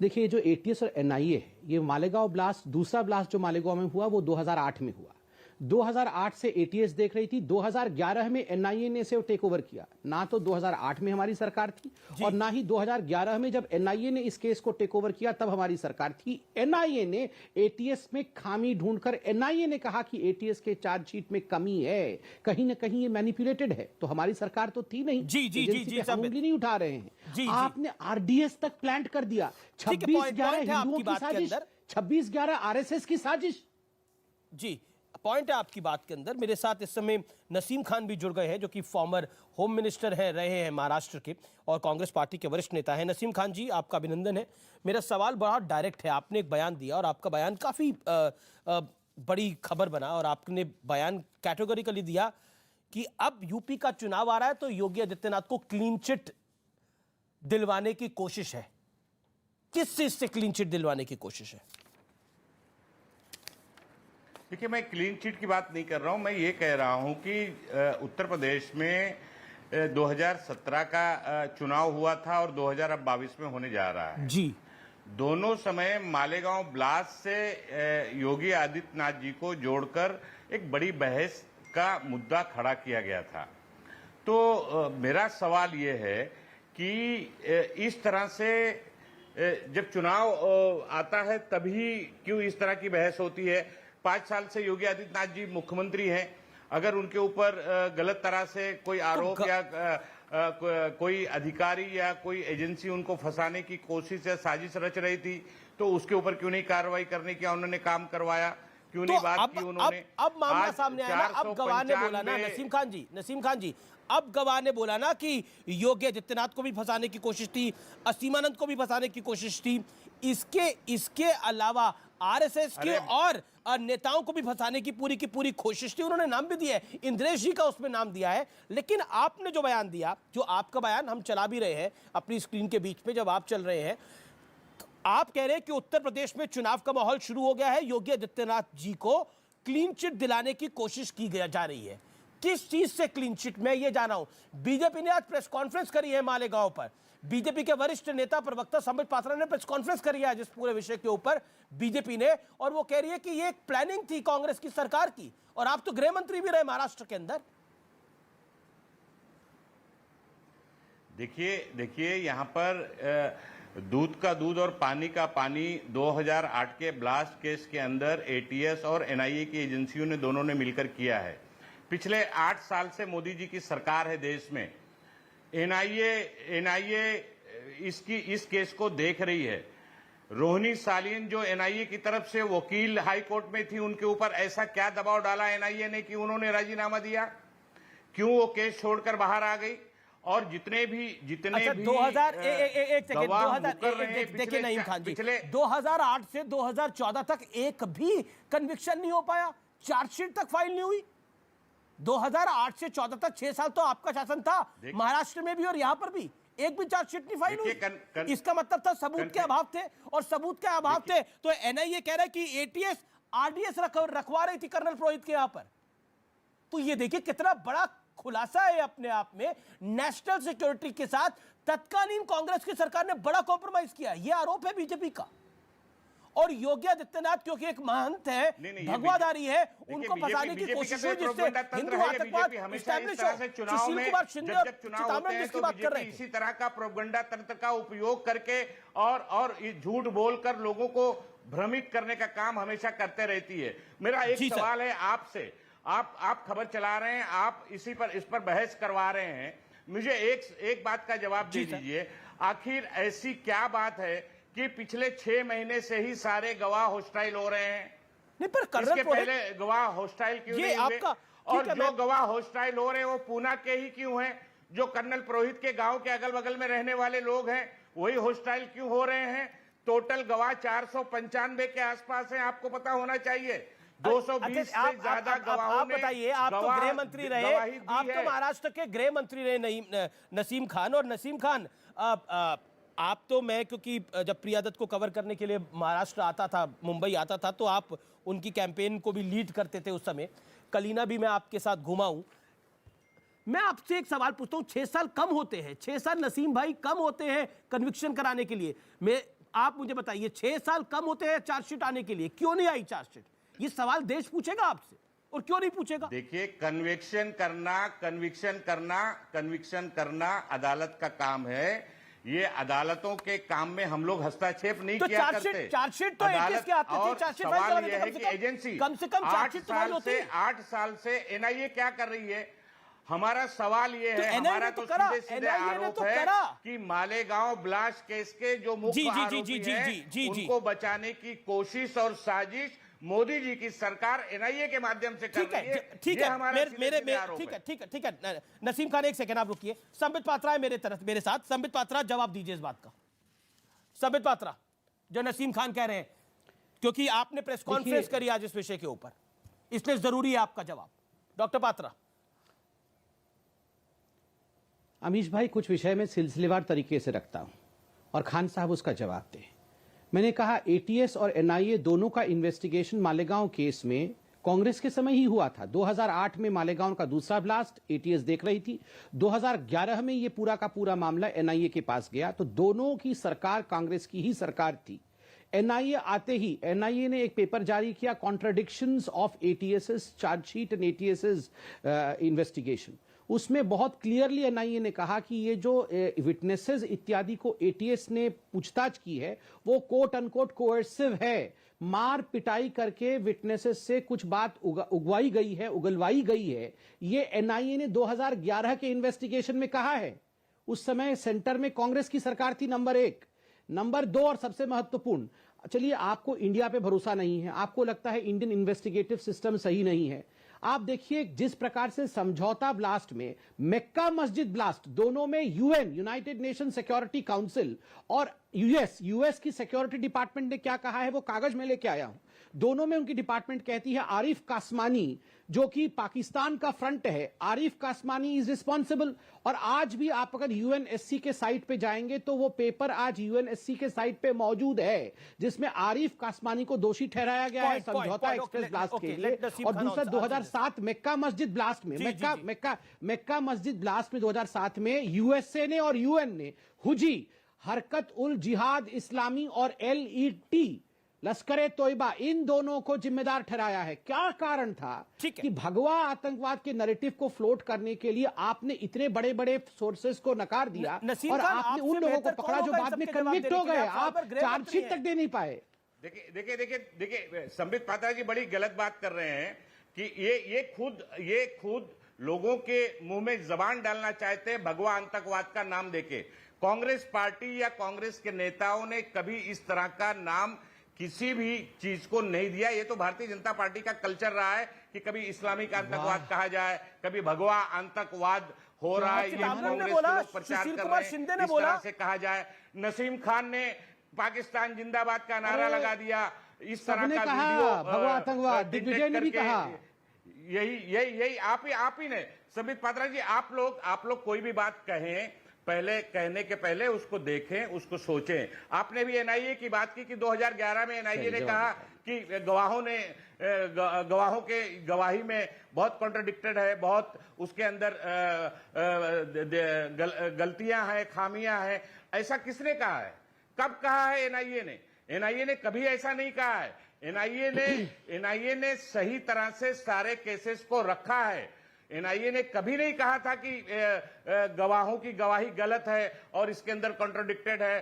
देखिए, जो एटीएस और एनआईए है, ये मालेगांव ब्लास्ट, दूसरा ब्लास्ट जो मालेगांव में हुआ वो 2008 में हुआ। 2008 से एटीएस देख रही थी, 2011 में एनआईए ने इसे टेक ओवर किया। ना तो 2008 में हमारी सरकार थी और ना ही 2011 में जब एनआईए ने इस केस को टेक ओवर किया तब हमारी सरकार थी। एनआईए ने एटीएस में खामी ढूंढकर एनआईए ने कहा कि एटीएस के चार्जशीट में कमी है, कहीं ना कहीं ये मैनिपुलेटेड है। तो हमारी सरकार तो थी नहीं, जी जी जी जी, हम उंगली नहीं उठा रहे हैं। जी, आपने आरडीएस तक प्लांट कर दिया। 26/11 हिंदुओं की साजिश, 26/11 आरएसएस की साजिश। जी, पॉइंट है आपकी बात के अंदर। मेरे साथ इस समय नसीम खान भी जुड़ गए हैं, जो कि फॉर्मर होम मिनिस्टर है रहे हैं महाराष्ट्र के और कांग्रेस पार्टी के वरिष्ठ नेता हैं। नसीम खान जी, आपका अभिनंदन है। मेरा सवाल बड़ा डायरेक्ट है। आपने एक बयान दिया और आपका बयान काफी बड़ी खबर बना और आपने बयान कैटेगोरिकली दिया कि अब यूपी का चुनाव आ रहा है तो योगी आदित्यनाथ को क्लीन चिट दिलवाने की कोशिश है। किस चीज से क्लीन चिट दिलवाने की कोशिश है? देखिए, मैं क्लीन चिट की बात नहीं कर रहा हूं। मैं ये कह रहा हूं कि उत्तर प्रदेश में 2017 का चुनाव हुआ था और 2022 में होने जा रहा है। जी, दोनों समय मालेगांव ब्लास्ट से योगी आदित्यनाथ जी को जोड़कर एक बड़ी बहस का मुद्दा खड़ा किया गया था। तो मेरा सवाल ये है कि इस तरह से जब चुनाव आता है तभी क्यों इस तरह की बहस होती है? 5 साल से योगी आदित्यनाथ जी मुख्यमंत्री हैं। अगर उनके ऊपर गलत तरह से कोई आरोप या कोई अधिकारी या कोई एजेंसी उनको फंसाने की कोशिश या साजिश रच रही थी तो उसके ऊपर क्यों नहीं कार्रवाई करने की उन्होंने काम करवाया? क्यों नहीं बात की उन्होंने? अब मामला सामने आया ना, अब गवाह ने बोला ना, नसीम खान जी, अब गवाह ने बोला ना कि योगी आदित्यनाथ को भी फंसाने की कोशिश थी, असीमानंद को भी फंसाने की कोशिश थी। इसके अलावा आरएसएस के और नेताओं को भी फंसाने की पूरी कोशिश थी। उन्होंने नाम भी दिया है, इंद्रेश जी का उसमें नाम दिया है। लेकिन आपने जो बयान दिया, जो आपका बयान हम चला भी रहे हैं अपनी स्क्रीन के बीच में जब आप चल रहे हैं, आप कह रहे हैं कि उत्तर प्रदेश में चुनाव का माहौल शुरू हो गया है, योगी आदित्यनाथ जी को क्लीन चिट दिलाने की कोशिश की जा रही है। किस चीज से क्लीन चिट? मैं ये जाना हूं। बीजेपी ने आज प्रेस कॉन्फ्रेंस करी है मालेगांव पर। बीजेपी के वरिष्ठ नेता प्रवक्ता संबित पात्रा ने प्रेस कॉन्फ्रेंस करी है आज इस पूरे विषय के ऊपर बीजेपी ने, और वो कह रही है कि ये एक प्लानिंग थी कांग्रेस की सरकार की। और आप तो गृह मंत्री भी रहे महाराष्ट्र के अंदर। देखिए यहां पर दूध का दूध और पानी का पानी 2008 के ब्लास्ट केस के अंदर एटीएस और एनआईए की एजेंसियों ने दोनों ने मिलकर किया है। पिछले 8 साल से मोदी जी की सरकार है देश में। एनआईए इस केस को देख रही है। रोहिणी सालियन जो एनआईए की तरफ से वकील हाई कोर्ट में थी, उनके ऊपर ऐसा क्या दबाव डाला एनआईए ने कि उन्होंने राजीनामा दिया? क्यों वो केस छोड़कर बाहर आ गई? और जितने भी 2000 देखिए नईम खान जी, 2008 से 2014 तक एक भी कन्विक्शन नहीं हो पाया, चार्जशीट तक फाइल नहीं हुई। 2008 से 14 तक 6 साल तो आपका शासन था, महाराष्ट्र में भी और यहां पर भी एक भी चार्जशीट नहीं फाइल हुई। इसका मतलब था सबूत के अभाव थे, और सबूत के अभाव थे तो एनआईए कह रहा है कि एटीएस आरडीएस रखवा रही थी कर्नल पुरोहित के यहां पर। तो ये देखिए कितना बड़ा खुलासा है अपने आप में। नेशनल सिक्योरिटी के साथ तत्कालीन कांग्रेस की सरकार ने बड़ा कॉम्प्रोमाइज किया, यह आरोप है बीजेपी का। और योगी आदित्यनाथ क्योंकि एक महंत है, भगवाधारी है, उनको फंसाने की कोशिश हुई जिससे हिंदू आतंकवाद एस्टैब्लिश हो। सुशील कुमार शिंदे और चिदंबरम जिसकी बात कर रहे हैं, इसी तरह का प्रोपेगेंडा तंत्र का उपयोग करके और झूठ बोलकर लोगों को भ्रमित करने का काम हमेशा करते रहती है। मेरा एक सवाल है आपसे, आप खबर चला रहे हैं, आप इस पर बहस करवा रहे हैं, मुझे एक बात का जवाब दे दीजिए। आखिर ऐसी क्या बात है कि पिछले 6 महीने से ही सारे गवाह हॉस्टाइल हो रहे हैं? नहीं, पर इसके पहले गवाह हॉस्टाइल क्यों नहीं हुए? और जो गवाह हॉस्टाइल हो रहे हैं वो पूना के ही क्यों हैं? जो कर्नल पुरोहित के गांव के अगल बगल में रहने वाले लोग हैं वही हॉस्टाइल क्यों हो रहे हैं? टोटल गवाह 495 के आसपास हैं, आपको पता होना चाहिए। 220 से ज्यादा गवाहों ने। बताइए, आप तो गृह मंत्री रहे, आप तो महाराष्ट्र के गृह मंत्री रहे नसीम खान। और नसीम खान, आप तो, मैं क्योंकि जब प्रिया दत्त को कवर करने के लिए महाराष्ट्र आता था, मुंबई आता था, तो आप उनकी कैंपेन को भी लीड करते थे उस समय। कलीना भी मैं आपके साथ घुमा हूं। मैं आपसे एक सवाल पूछता हूं, 6 साल कम होते हैं, 6 साल नसीम भाई कम होते हैं कन्विक्शन कराने के लिए? आप मुझे बताइए, 6 साल कम होते हैं चार्जशीट आने के लिए, क्यों नहीं आई चार्जशीट? ये सवाल देश पूछेगा आपसे। और क्यों नहीं पूछेगा? देखिए, कन्विक्शन करना अदालत का काम है। ये अदालतों के काम में हम लोग हस्तक्षेप नहीं तो किया करते। चार्जशीट तो एटीएस के हाथ में थी, और चार्जशीट सवाल ये है कि एजेंसी कम से कम चार्जशीट तो फाइल होती है। 8 साल से एनआईए क्या कर रही है? हमारा सवाल ये तो है, NIA हमारा ने तो तो करा, सीधे सीधे NIA ने आरोप तो है करा। कि मालेगांव ब्लास्ट केस के जो मुख्य आरोपी हैं, उनको बचाने की कोशिश और साजिश मोदी जी की सरकार एनआईए के माध्यम से कर रही है। ठीक ये है, हमारा सीधे आरोप है। ठीक है। नसीम खान, एक सेकंड आप रुकिए। संबित पात्रा है मेरे साथ। संबित पात्रा, जवाब दीजिए इस बात का। संबित पात्रा, जो नसीम खान कह रहे हैं, क्योंकि आपने प्रेस कॉन्फ्रेंस करी आज इस विषय के ऊपर, इसलिए जरूरी है आपका जवाब। डॉक्टर पात्रा। अमीश भाई, कुछ विषय में सिलसिलेवार तरीके से रखता हूं और खान साहब उसका जवाब दें। मैंने कहा एटीएस और एनआईए दोनों का इन्वेस्टिगेशन मालेगांव केस में कांग्रेस के समय ही हुआ था। 2008 में मालेगांव का दूसरा ब्लास्ट एटीएस देख रही थी। 2011 में यह पूरा का पूरा मामला एनआईए के पास गया, तो दोनों की सरकार कांग्रेस की ही सरकार थी। एनआईए आते ही एनआईए ने एक पेपर जारी किया, contradictions of ATS chargesheet and ATS investigation. उसमें बहुत क्लियरली एनआईए ने कहा कि ये जो विटनेसेस इत्यादि को एटीएस ने पूछताछ की है वो कोट अनकोट कोएर्सिव है, मार पिटाई करके विटनेसेस से कुछ बात उगवाई गई है, उगलवाई गई है। ये एनआईए ने 2011 के इन्वेस्टिगेशन में कहा है। उस समय सेंटर में कांग्रेस की सरकार थी, नंबर 1। नंबर 2 और सबसे महत्वपूर्ण, चलिए आपको इंडिया पे भरोसा नहीं है, आपको लगता है इंडियन इन्वेस्टिगेटिव सिस्टम सही नहीं है। आप देखिए जिस प्रकार से समझौता ब्लास्ट में मक्का मस्जिद ब्लास्ट, दोनों में UN, United nation security council और यूएस की सिक्योरिटी डिपार्टमेंट ने क्या कहा है वो कागज में लेके आया हूं। दोनों में उनकी डिपार्टमेंट कहती है आरिफ कासमानी, जो कि पाकिस्तान का फ्रंट है, आरिफ कासमानी इज रिस्पॉन्सिबल। और आज भी आप अगर यूएनएससी के साइट पे जाएंगे तो वो पेपर आज यूएनएससी के साइट पे मौजूद है, जिसमें आरिफ कासमानी को दोषी ठहराया गया है समझौता एक्सप्रेस ब्लास्ट के लिए। और दूसरा 2007 मक्का मस्जिद ब्लास्ट में, मक्का मस्जिद ब्लास्ट में 2007 में यूएसए ने और यूएन ने हुजी, हरकत उल जिहाद इस्लामी और एलईटी लश्कर तोयबा, इन दोनों को जिम्मेदार ठहराया है। क्या कारण था कि भगवा आतंकवाद के नैरेटिव को फ्लोट करने के लिए आपने इतने बड़े बड़े सोर्सेस को नकार दिया और आपने उन लोगों को पकड़ा जो बाद में कन्विक्ट हो गए, आप चार्जशीट तक दे नहीं पाए। देखिए, संबित पात्रा जी बड़ी गलत बात कर रहे हैं कि ये खुद लोगों के मुंह में जबान डालना चाहते हैं भगवा आतंकवाद का नाम देके। कांग्रेस पार्टी या कांग्रेस के नेताओं ने कभी इस तरह का नाम किसी भी चीज को नहीं दिया। ये तो भारतीय जनता पार्टी का कल्चर रहा है कि कभी इस्लामिक आतंकवाद कहा जाए, कभी भगवा आतंकवाद हो रहा है, ये कांग्रेस के लोग प्रचार कर रहे हैं, इस तरह से कहा जाए। नसीम खान ने पाकिस्तान जिंदाबाद का नारा लगा दिया, इस तरह का वीडियो भगवा आतंकवाद, दिग्विजय ने भी कहा। यही आप ही ने। संबित पात्रा जी, आप लोग कोई भी बात कहें, पहले कहने के पहले उसको देखें, उसको सोचें। आपने भी एनआईए की बात की कि 2011 में एनआईए ने कहा कि गवाहों के गवाही में बहुत कॉन्ट्राडिक्टेड है, बहुत उसके अंदर गलतियां हैं, खामियां हैं। ऐसा किसने कहा है? कब कहा है एनआईए ने? एनआईए ने कभी ऐसा नहीं कहा है। एनआईए ने सही तरह से सारे केसेस को रखा है। एनआईए ने कभी नहीं कहा था कि गवाहों की गवाही गलत है और इसके अंदर कॉन्ट्राडिक्टेड है।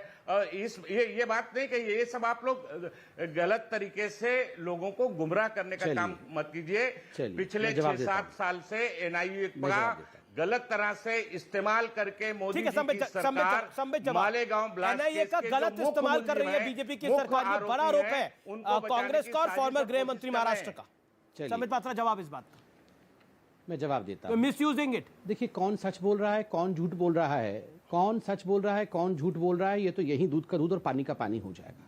ये बात नहीं कही है। ये सब आप लोग गलत तरीके से लोगों को गुमराह करने का काम मत कीजिए। पिछले 6-7 साल से एनआईए का गलत तरह से इस्तेमाल करके मोदी जी की सरकार मालेगांव ब्लास्ट केस का गलत इस्तेमाल कर रही है बीजेपी की सरकार। ये बड़ा आरोप है कांग्रेस का और फॉर्मर गृह मंत्री महाराष्ट्र का। संबित पात्रा, जवाब इस बात का। मैं जवाब देता हूं। Misusing it. देखिए, कौन सच बोल रहा है, कौन झूठ बोल रहा है, कौन सच बोल रहा है, कौन झूठ बोल रहा है, ये तो यही दूध का दूध और पानी का पानी हो जाएगा।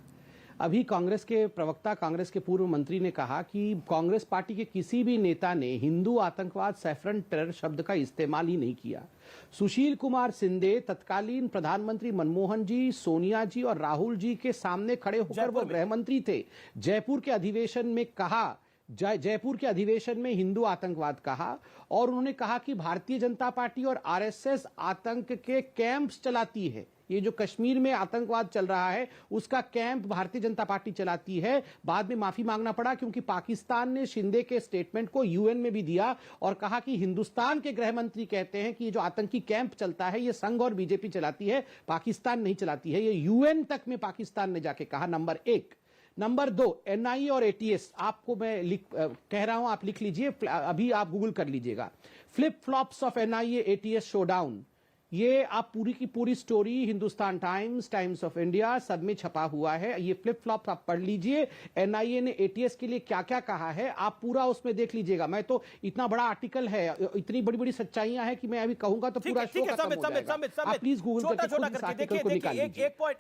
अभी कांग्रेस के प्रवक्ता, कांग्रेस के पूर्व मंत्री ने कहा कि कांग्रेस पार्टी के किसी भी नेता ने हिंदू आतंकवाद, सैफरन टेरर शब्द का इस्तेमाल ही नहीं किया। सुशील कुमार सिंधे तत्कालीन प्रधानमंत्री मनमोहन जी, सोनिया जी और राहुल जी के सामने खड़े होकर वो गृह मंत्री थे। जयपुर के अधिवेशन में कहा, जयपुर के अधिवेशन में हिंदू आतंकवाद कहा और उन्होंने कहा कि भारतीय जनता पार्टी और आरएसएस आतंक के कैंप्स चलाती है। ये जो कश्मीर में आतंकवाद चल रहा है उसका कैंप भारतीय जनता पार्टी चलाती है। बाद में माफी मांगना पड़ा क्योंकि पाकिस्तान ने शिंदे के स्टेटमेंट को यूएन में भी दिया और कहा कि हिंदुस्तान के गृह मंत्री कहते हैं कि ये जो आतंकी कैंप चलता है ये संघ और बीजेपी चलाती है, पाकिस्तान नहीं चलाती है। ये यूएन तक में पाकिस्तान ने जाके कहा, नंबर 1। नंबर 2, एनआईए और एटीएस, आपको मैं कह रहा हूं, आप लिख लीजिए, अभी आप गूगल कर लीजिएगा, flip flops of NIA ATS showdown. ये आप पूरी की पूरी story Hindustan times, times of India सब में छपा हुआ है। ये फ्लिप फ्लॉप आप पढ़ लीजिए। एनआईए ने एटीएस के लिए क्या क्या कहा है आप पूरा उसमें देख लीजिएगा। मैं तो इतना बड़ा आर्टिकल है, इतनी बड़ी बड़ी सच्चाइयां हैं कि मैं अभी कहूंगा तो पूरा शो खत्म हो जाएगा। आप प्लीज गूगल करके देखिए।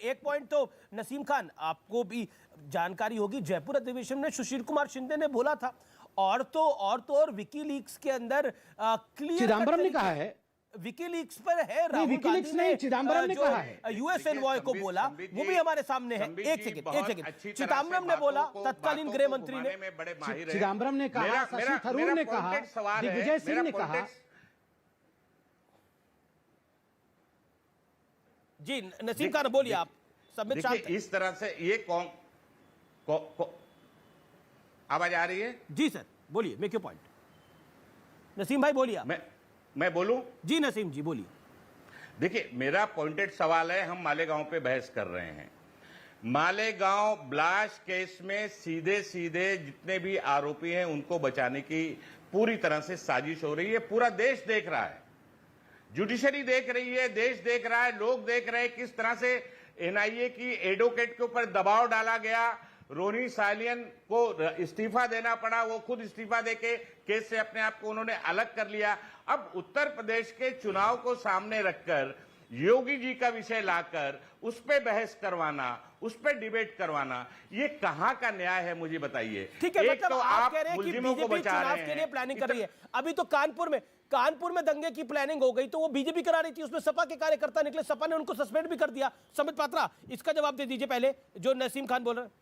एक पॉइंट तो नसीम खान आपको भी जानकारी होगी, जयपुर अधिवेशन में सुशील कुमार शिंदे ने बोला था और विकीलीक्स के अंदर क्लियर चिदंबरम ने कहा है, विकीलीक्स पर है, राहुल गांधी ने चिदंबरम ने कहा है, यूएस एनवॉय को बोला, वो भी हमारे सामने है। एक सेकंड, चिदंबरम ने बोला, तत्कालीन गृह मंत्री ने, चिदंबरम ने कहा, शशि थरूर ने कहा, दिग्विजय सिंह ने कहा। जी नसीम खान बोलिए आप। समित शांत, इस तरह से ये आवाज आ रही है? जी सर बोलिए, मेक योर पॉइंट। नसीम भाई बोलिए। मैं बोलूं? जी नसीम जी बोलिए। देखिए मेरा पॉइंटेड सवाल है, हम मालेगांव पे बहस कर रहे हैं। मालेगांव ब्लास्ट केस में सीधे सीधे जितने भी आरोपी हैं उनको बचाने की पूरी तरह से साजिश हो रही है। पूरा देश देख रहा है, जुडिशरी देख रही है, देश देख रहा है, लोग देख रहे हैं किस तरह से एनआईए की एडवोकेट के ऊपर दबाव डाला गया। रोनी सालियन को इस्तीफा देना पड़ा, वो खुद इस्तीफा देके केस से अपने आप को उन्होंने अलग कर लिया। अब उत्तर प्रदेश के चुनाव को सामने रखकर योगी जी का विषय लाकर उस पे बहस करवाना, उस पे डिबेट करवाना, ये कहां का न्याय है मुझे बताइए। ठीक है, एक मतलब तो आप आप कह रहे हैं कि मुलजिमों को बीजेपी बचा चुनाव रहे के लिए हैं, प्लानिंग कर रही है। अभी तो कानपुर में दंगे की प्लानिंग हो गई तो वो बीजेपी करा रही थी, उसमें सपा के कार्यकर्ता निकले, सपा ने उनको सस्पेंड भी कर दिया। समित पात्रा इसका जवाब दे दीजिए पहले, जो नसीम खान बोल रहे हैं।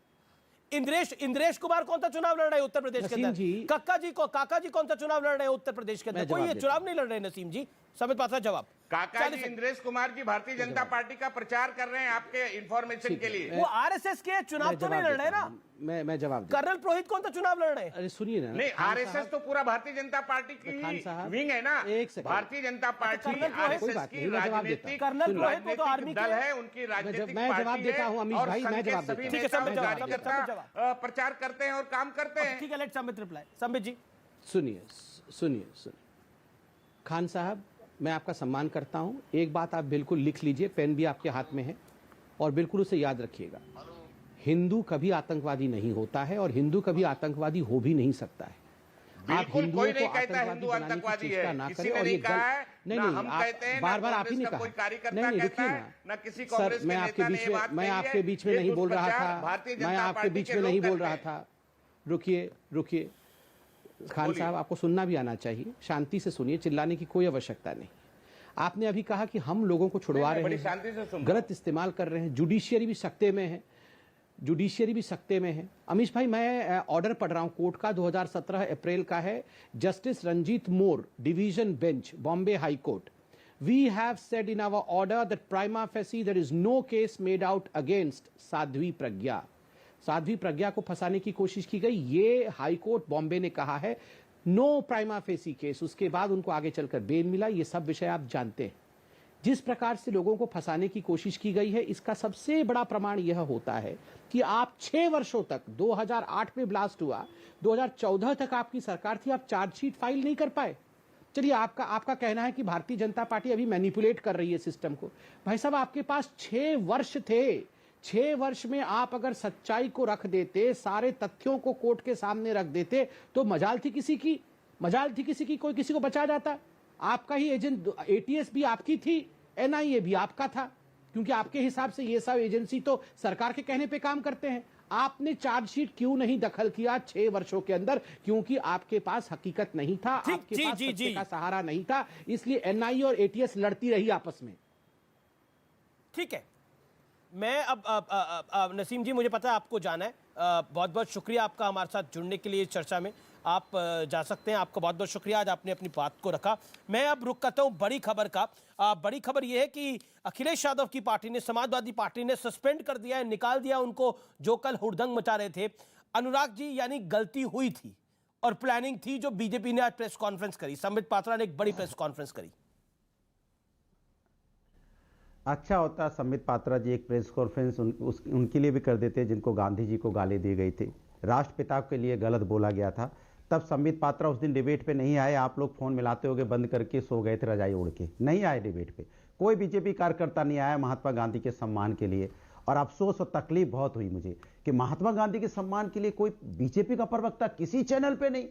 इंद्रेश कुमार कौन सा चुनाव लड़ रहे हैं उत्तर प्रदेश के अंदर? काका जी कौन सा चुनाव लड़ रहे हैं उत्तर प्रदेश के अंदर? कोई ये चुनाव नहीं लड़ रहे नसीम जी। समित पात्रा जवाब। काका जी इंद्रेश कुमार जी भारतीय जनता पार्टी का प्रचार कर रहे हैं, आपके इंफॉर्मेशन के लिए। वो आरएसएस के चुनाव तो नहीं लड़ रहे ना। मैं जवाब। कर्नल पुरोहित कौन सा चुनाव लड़ रहे हैं? अरे सुनिए ना, नहीं आरएसएस तो पूरा भारतीय जनता पार्टी की विंग है ना। भारतीय जनता पार्टी आरएसएस की राजनीतिक कर्नल पुरोहित वो तो आर्मी दल है, उनकी राजनीतिक मैं जवाब देता हूं अमीश भाई, मैं जवाब देता हूं। ठीक है समित जवाब, प्रचार करते हैं और काम करते हैं। ठीक है, लेट समित रिप्लाई। समित जी सुनिए खान साहब, मैं आपका सम्मान करता हूं। एक बात आप बिल्कुल लिख लीजिए, पेन भी आपके हाथ में है और बिल्कुल उसे याद रखिएगा। हिंदू कभी आतंकवादी नहीं होता है और हिंदू कभी आतंकवादी हो भी नहीं सकता है। आप हिंदुओं को आतंकवादी बनाने की चेष्टा ना करें और ये नहीं, बार बार आप ही ने कहा। नहीं रुकिए ना सर, मैं आपके बीच में नहीं बोल रहा था, मैं आपके बीच में नहीं बोल रहा था। रुकिए खान साहब, आपको सुनना भी आना चाहिए, शांति से सुनिए, चिल्लाने की कोई आवश्यकता नहीं। आपने अभी कहा कि हम लोगों को छुड़वा रहे हैं, गलत इस्तेमाल कर रहे हैं, जुडिशियरी भी सख्ते में है। अमीश भाई, मैं ऑर्डर पढ़ रहा हूं कोर्ट का, 2017 अप्रैल का है। Justice Ranjit More, division bench, Bombay high court. We have said in our order that prima facie there is no case made out against Sadhvi Pragya को फंसाने की कोशिश की गई, ये हाई कोर्ट बॉम्बे ने कहा है। नो प्राइमा फेसी केस, उसके बाद उनको आगे चलकर बेल मिला। ये सब विषय आप जानते हैं। जिस प्रकार से लोगों को फंसाने की कोशिश की गई है, इसका सबसे बड़ा प्रमाण यह होता है कि आप 6 वर्षों तक, 2008 में ब्लास्ट हुआ, 2014 तक आपकी सरकार थी, आप चार्जशीट फाइल नहीं कर पाए। चलिए, आपका कहना है कि भारतीय जनता पार्टी अभी मैनिपुलेट कर रही है सिस्टम को। भाई साहब, आपके पास 6 वर्ष थे। 6 वर्ष में आप अगर सच्चाई को रख देते, सारे तथ्यों को कोर्ट के सामने रख देते, तो मजाल थी किसी की, कोई किसी को बचा जाता। आपका ही एजेंट, एटीएस भी आपकी थी, एनआईए भी आपका था, क्योंकि आपके हिसाब से ये सब एजेंसी तो सरकार के कहने पे काम करते हैं। आपने चार्जशीट क्यों नहीं दखल किया 6 वर्षों के अंदर? क्योंकि आपके पास हकीकत नहीं था, आपके पास सत्य का सहारा नहीं था, इसलिए एनआईए और एटीएस लड़ती रही आपस में। ठीक है, मैं अब नसीम जी, मुझे पता है आपको जाना है। बहुत बहुत शुक्रिया आपका हमारे साथ जुड़ने के लिए इस चर्चा में। आप जा सकते हैं। आपका बहुत बहुत शुक्रिया, आज आपने अपनी बात को रखा। मैं अब रुक करता हूं बड़ी खबर का। बड़ी खबर यह है कि अखिलेश यादव की पार्टी ने, समाजवादी पार्टी ने सस्पेंड कर दिया है, निकाल दिया उनको, जो कल हुड़दंग मचा रहे थे। अनुराग जी, यानी गलती हुई थी और प्लानिंग थी जो बीजेपी ने आज प्रेस कॉन्फ्रेंस करी। संबित पात्रा ने एक बड़ी प्रेस कॉन्फ्रेंस करी। अच्छा होता संबित पात्रा जी एक प्रेस कॉन्फ्रेंस उनके लिए भी कर देते जिनको गांधी जी को गाली दी गई थी, राष्ट्रपिता के लिए गलत बोला गया था। तब संबित पात्रा उस दिन डिबेट पे नहीं आए। आप लोग फोन मिलाते होगे, बंद करके सो गए थे रजाई ओढ़ के, नहीं आए डिबेट पे। कोई बीजेपी कार्यकर्ता नहीं आया महात्मा गांधी के सम्मान के लिए। और अफसोस और तकलीफ बहुत हुई मुझे कि महात्मा गांधी के सम्मान के लिए कोई बीजेपी का प्रवक्ता किसी चैनल पे नहीं।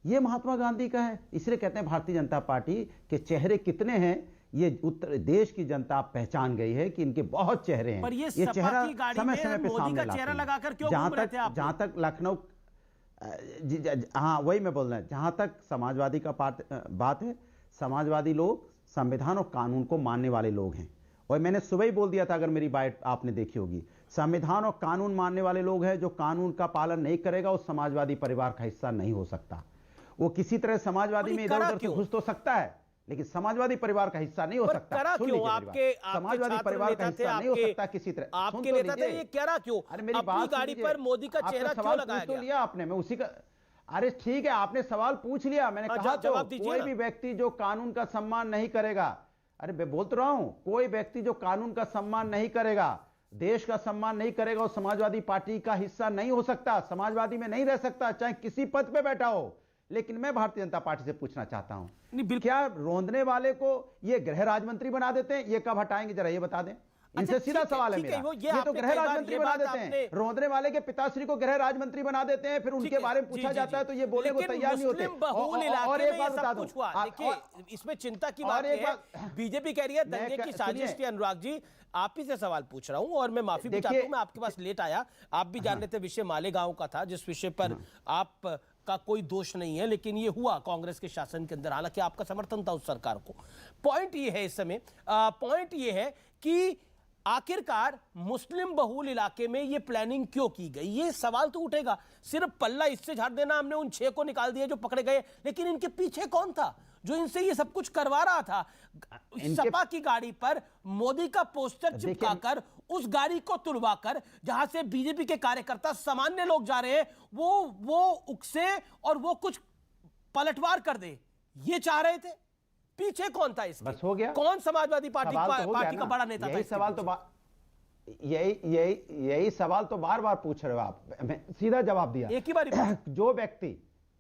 ये महात्मा गांधी का है, इसलिए कहते हैं भारतीय जनता पार्टी के चेहरे कितने हैं ये उत्तर देश की जनता पहचान गई है कि इनके बहुत चेहरे हैं। पर ये चेहरा की गाड़ी समय में समय पे मोदी सामने का लाते चेहरा हैं। लगाकर क्यों घूम रहे थे आप? जहां तक लखनऊ, हाँ वही मैं बोल रहा हूं, जहां तक समाजवादी का बात है, समाजवादी लोग संविधान और कानून को मानने वाले लोग हैं। और मैंने सुबह ही बोल दिया था, अगर मेरी बात आपने देखी होगी, संविधान और कानून मानने वाले लोग हैं। जो कानून का पालन नहीं करेगा वो समाजवादी परिवार का हिस्सा नहीं हो सकता। वो किसी तरह समाजवादी में इधर उधर से घुस तो सकता है, लेकिन समाजवादी परिवार का हिस्सा नहीं हो सकता। करा क्यों? आपके समाजवादी परिवार का हिस्सा नहीं हो सकता किसी तरह। आपके नेता थे, ये करा क्यों? अरे मेरी अपनी गाड़ी पर मोदी का चेहरा क्यों लगाया गया? लिया आपने, मैं उसी का, अरे ठीक है आपने सवाल पूछ लिया, मैंने कहा तो कोई भी व्यक्ति जो कानून का सम्मान नहीं करेगा, अरे मैं बोल तो रहा हूं, कोई व्यक्ति जो कानून का सम्मान नहीं करेगा, देश का सम्मान नहीं करेगा, वो समाजवादी पार्टी का हिस्सा नहीं हो सकता, समाजवादी में नहीं रह सकता, चाहे किसी पद पे बैठा हो। लेकिन मैं भारतीय जनता पार्टी से पूछना चाहता हूं, क्या रोंदने वाले को ये गृह राज्य मंत्री बना देते हैं? ये कब हटाएंगे जरा ये बता दें। इनसे सीधा सवाल है मेरा। ये तो गृह राज्य मंत्री बना देते हैं, रोंदने वाले के पिताश्री को गृह राज्य मंत्री बना देते हैं, फिर उनके बारे में पूछा जाता है तो ये बोलने को तैयार नहीं होते। और एक बात बता दूं, देखिए इसमें चिंता की बात है, बीजेपी कह रही है दंगे की साजिश थी। अनुराग जी, आप ही से सवाल पूछ रहा हूं और मैं माफी भी चाहता हूं, मैं आपके पास लेट आया। आप भी जान रहे थे विषय मालेगांव का था, जिस विषय पर आप का कोई दोष नहीं है, लेकिन ये हुआ कांग्रेस के शासन के अंदर, हालांकि आपका समर्थन था उस सरकार को। पॉइंट ये है इस समय, पॉइंट ये है कि आखिरकार मुस्लिम बहुल इलाके में ये प्लानिंग क्यों की गई? ये सवाल तो उठेगा। सिर्फ पल्ला इससे झाड़ देना, हमने उन 6 को निकाल दिया जो पकड़े गए, लेकिन इनके पीछे कौन था जो इनसे ये सब कुछ करवा रहा था? सपा की गाड़ी पर मोदी का पोस्टर चिपकाकर, उस गाड़ी को तुड़वाकर, जहां से बीजेपी के कार्यकर्ता सामान्य लोग जा रहे हैं, वो उकसे और वो कुछ पलटवार कर दे, ये चाह रहे थे। पीछे कौन था इसके? बस हो गया। कौन समाजवादी पार्टी का बड़ा नेता था? यही सवाल तो यही सवाल तो बार बार पूछ रहे हो आप, मैं सीधा जवाब दिया एक ही बार। जो व्यक्ति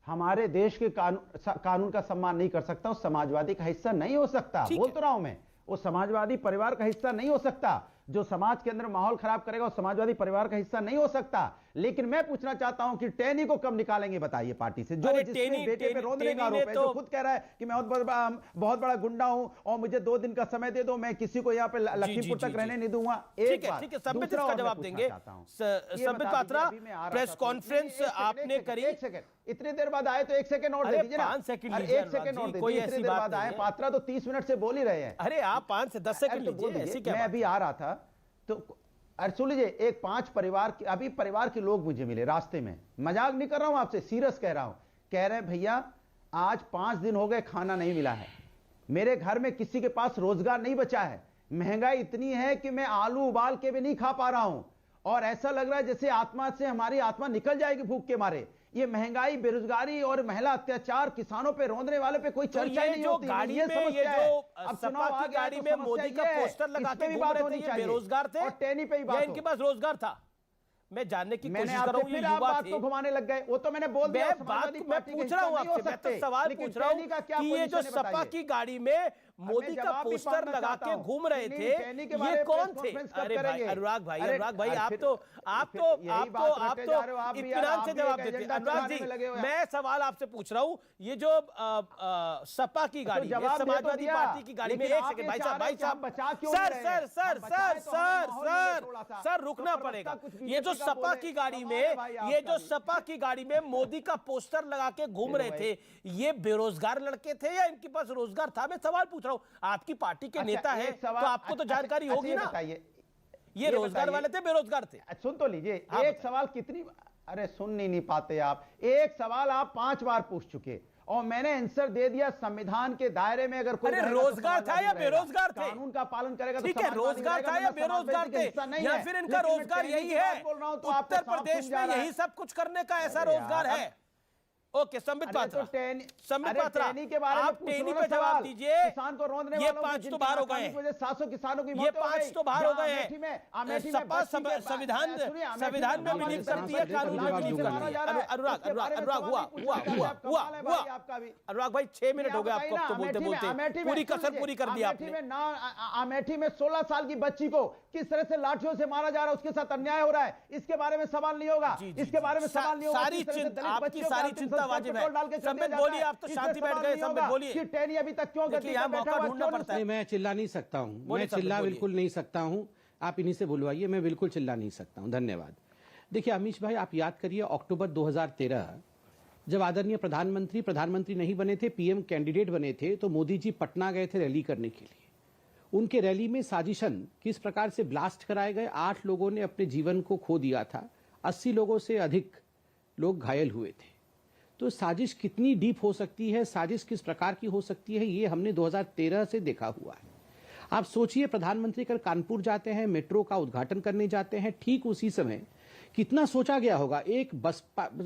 हमारे देश के कानून का सम्मान नहीं कर सकता, वो समाजवादी का हिस्सा नहीं हो सकता। बोल तो रहा हूं मैं, वो समाजवादी परिवार का हिस्सा नहीं हो सकता। जो समाज के अंदर माहौल खराब करेगा वो समाजवादी परिवार का हिस्सा नहीं हो सकता। लेकिन मैं पूछना चाहता हूं कि टेनी को कब निकालेंगे बताइए पार्टी से, जो जिसके बेटे पे रोंदने का आरोप है, जो खुद कह रहा है कि मैं बहुत बड़ा गुंडा हूं और मुझे 2 दिन का समय दे दो, मैं किसी को यहां पे लखीमपुर तक रहने नहीं दूंगा। एक बात, ठीक है, संबित इसका जवाब देंगे। संबित पात्रा, प्रेस कॉन्फ्रेंस आपने करी, इतनी देर बाद आए तो 1 सेकंड और दे दीजिए ना। 1 सेकंड और दे दीजिए। इतनी देर बाद आए, पात्रा तो 30 मिनट से बोल ही रहे हैं। अरे आप 5 से 10 सेकंड लीजिए। मैं अभी आ रहा था तो अरे सुन लीजिए, एक 5 परिवार के, अभी परिवार के लोग मुझे मिले रास्ते में, मजाक नहीं कर रहा हूं आपसे, सीरियस कह रहा हूं। कह रहे हैं भैया आज 5 दिन हो गए खाना नहीं मिला है, मेरे घर में किसी के पास रोजगार नहीं बचा है, महंगाई इतनी है कि मैं आलू उबाल के भी नहीं खा पा रहा हूं, और ऐसा लग रहा है जैसे आत्मा से हमारी आत्मा निकल जाएगी भूख के मारे। ये महंगाई, बेरोजगारी और महिला अत्याचार, किसानों पे, रोंदने वाले पे कोई चर्चा ही नहीं होती। गाड़ी में ये जो सपा की गाड़ी में मोदी का पोस्टर लगा के घूम रहे थे, ये बेरोजगार थे और टेनी पे ही बात, इनके पास रोजगार था? मैं जानने की कोशिश कर रहा हूं, ये युवा थे, घुमाने लग गए। वो तो मैंने बोल दिया। मैं पूछ रहा हूं आपसे, मैं तो सवाल पूछ रहा हूं कि ये जो सपा की गाड़ी में मोदी का पोस्टर लगा के घूम रहे थे, ये कौन थे? अरे भाई अनुराग भाई, आप तो इत्मीनान से जवाब देते। अनुराग जी, मैं सवाल आपसे पूछ रहा हूं, ये जो सपा की गाड़ी, समाजवादी पार्टी की गाड़ी में, 1 सेकंड भाई साहब, सर रुकना पड़ेगा। ये जो सपा की गाड़ी में मोदी का पोस्टर लगा के घूम रहे थे, ये बेरोजगार लड़के थे या इनके पास रोजगार था? मैं सवाल पूछ रहा हूं, आपकी पार्टी के नेता है तो आपको तो जानकारी होगी ना। ये रोजगार वाले थे, बेरोजगार थे? सुन तो लीजिए, एक सवाल कितनी, अरे सुन नहीं पाते आप। एक सवाल आप 5 बार पूछ चुके और मैंने आंसर दे दिया। संविधान के दायरे में अगर कोई अरे रहेगा तो रोजगार था या समाजवादी रहेगा। बेरोजगार थे? कानून का पालन करेगा तो ठीक है, समाजवादी रोजगार रहेगा, था या वरना बेरोजगार समाजवादी थे? का हिस्सा नहीं या है। फिर इनका लेकिन मैं रोजगार ट्रेनिंग यही की है? बात बोल रहा हूं तो आपको उत्तर साफ प्रदेश समझा में रहा है। यही सब कुछ करने का ऐसा अरे रोजगार यार, है? ओके, संबित अरे पात्रा, तो टेनी- संबित अरे पात्रा, टेनी के बारे में आप पूछ टेनी लो ना पे जवाब सवाल। दीजिए। किसान को रोंदने ये वालों को 5 तो जिनकी बाहर हो नाकामी गए की वजह से 700 किसानों की ये मौत हो 5 गई। तो बाहर हो गए अमेठी में बच्ची सपा के- संविधान सुनिए, अमेठी संविधान में में बिलीव बच्ची करती है, के कानून में लाखों बिलीव से करती मारा है। जा रहा है। अनुराग उसके बारे में अनुराग सवाल हुआ नहीं पूछना हुआ चाहिए। हुआ आप हुआ कमाल है हुआ भाई, आपका भी। अनुराग भाई 6 मिनट हो गए आपको, अब तो बोलते बोलते पूरी कसर पूरी कर दी आपने। अमेठी में 16 साल की बच्ची को किस तरह से लाठियों से मारा जा रहा है, उसके साथ अन्याय हो रहा है, इसके बारे में सवाल नहीं होगा। इसके बारे में सवाल नहीं होगा। सारी चिंता, आपकी सारी चिंता वाजिब है। संबित बोलिए, आप तो शांति बैठ गए। संबित बोलिए कि टेनी अभी तक क्यों देखिए, यहाँ मौका ढूंढना पड़ता है। नहीं, मैं चिल्ला नहीं सकता हूं। मैं बोलिए, चिल्ला बोलिए। बिल्कुल नहीं सकता हूं। आप इन्हीं से बुलवाइए, मैं बिल्कुल चिल्ला नहीं सकता हूं। धन्यवाद। देखिए अमीश भाई, आप याद करिए अक्टूबर 2013 जब आदरणीय प्रधानमंत्री नहीं बने थे, पीएम कैंडिडेट बने थे, तो मोदी जी पटना गए थे रैली करने के लिए। उनके रैली में साजिशन किस प्रकार से ब्लास्ट कराए गए, 8 लोगों ने अपने जीवन को खो दिया था, 80 लोगों से अधिक लोग घायल हुए थे। तो साजिश कितनी डीप हो सकती है, साजिश किस प्रकार की हो सकती है, ये हमने 2013 से देखा हुआ है। आप सोचिए, प्रधानमंत्री कल कानपुर जाते हैं, मेट्रो का उद्घाटन करने जाते हैं, ठीक उसी समय कितना सोचा गया होगा। एक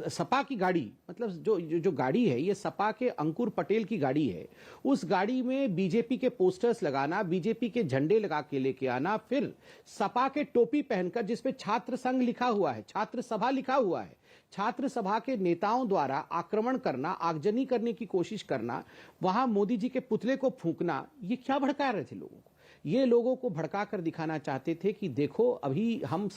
सपा की गाड़ी, मतलब जो गाड़ी है, ये सपा के अंकुर पटेल की गाड़ी है। उस गाड़ी में बीजेपी के पोस्टर्स लगाना, बीजेपी के झंडे लगा के लेके आना, फिर सपा के टोपी पहनकर जिसपे छात्र संघ लिखा हुआ है, छात्र सभा लिखा हुआ है, छात्र सभा के नेताओं द्वारा आक्रमण करना, आगजनी करने की कोशिश करना, वहां मोदी जी के पुतले को फूंकना, ये क्या भड़का रहे थे लोगों को? ये लोगों को भड़का कर दिखाना चाहते थे कि देखो अभी हम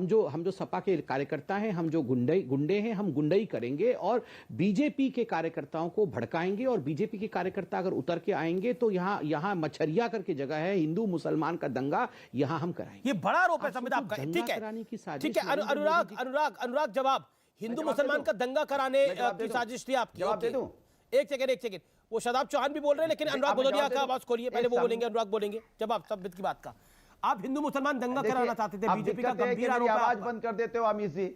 जो सपा के कार्यकर्ता हैं, हम जो गुंडे हैं, हम गुंडई करेंगे और बीजेपी के कार्यकर्ताओं को भड़काएंगे, और बीजेपी के कार्यकर्ता अगर उतर के आएंगे तो यहाँ मछरिया करके जगह है, हिंदू मुसलमान का दंगा यहाँ हम कराएंगे। ये बड़ा आरोप है संबित आपका। ठीक है, ठीक है। अनुराग जवाब, हिंदू मुसलमान का दंगा कराने की साजिश थी आपकी। जवाब दे दूं? एक सेकंड, वो शादाब चौहान भी बोल रहे हैं, लेकिन अनुराग भदौरिया का आवाज खोलिए, पहले वो बोलेंगे, अनुराग बोलेंगे। जवाब संबित की बात का। आप हिंदू मुसलमान दंगा कराना चाहते थे, बीजेपी का गंभीर आरोप है आवाज आपका। बंद कर देते हो अमीश जी।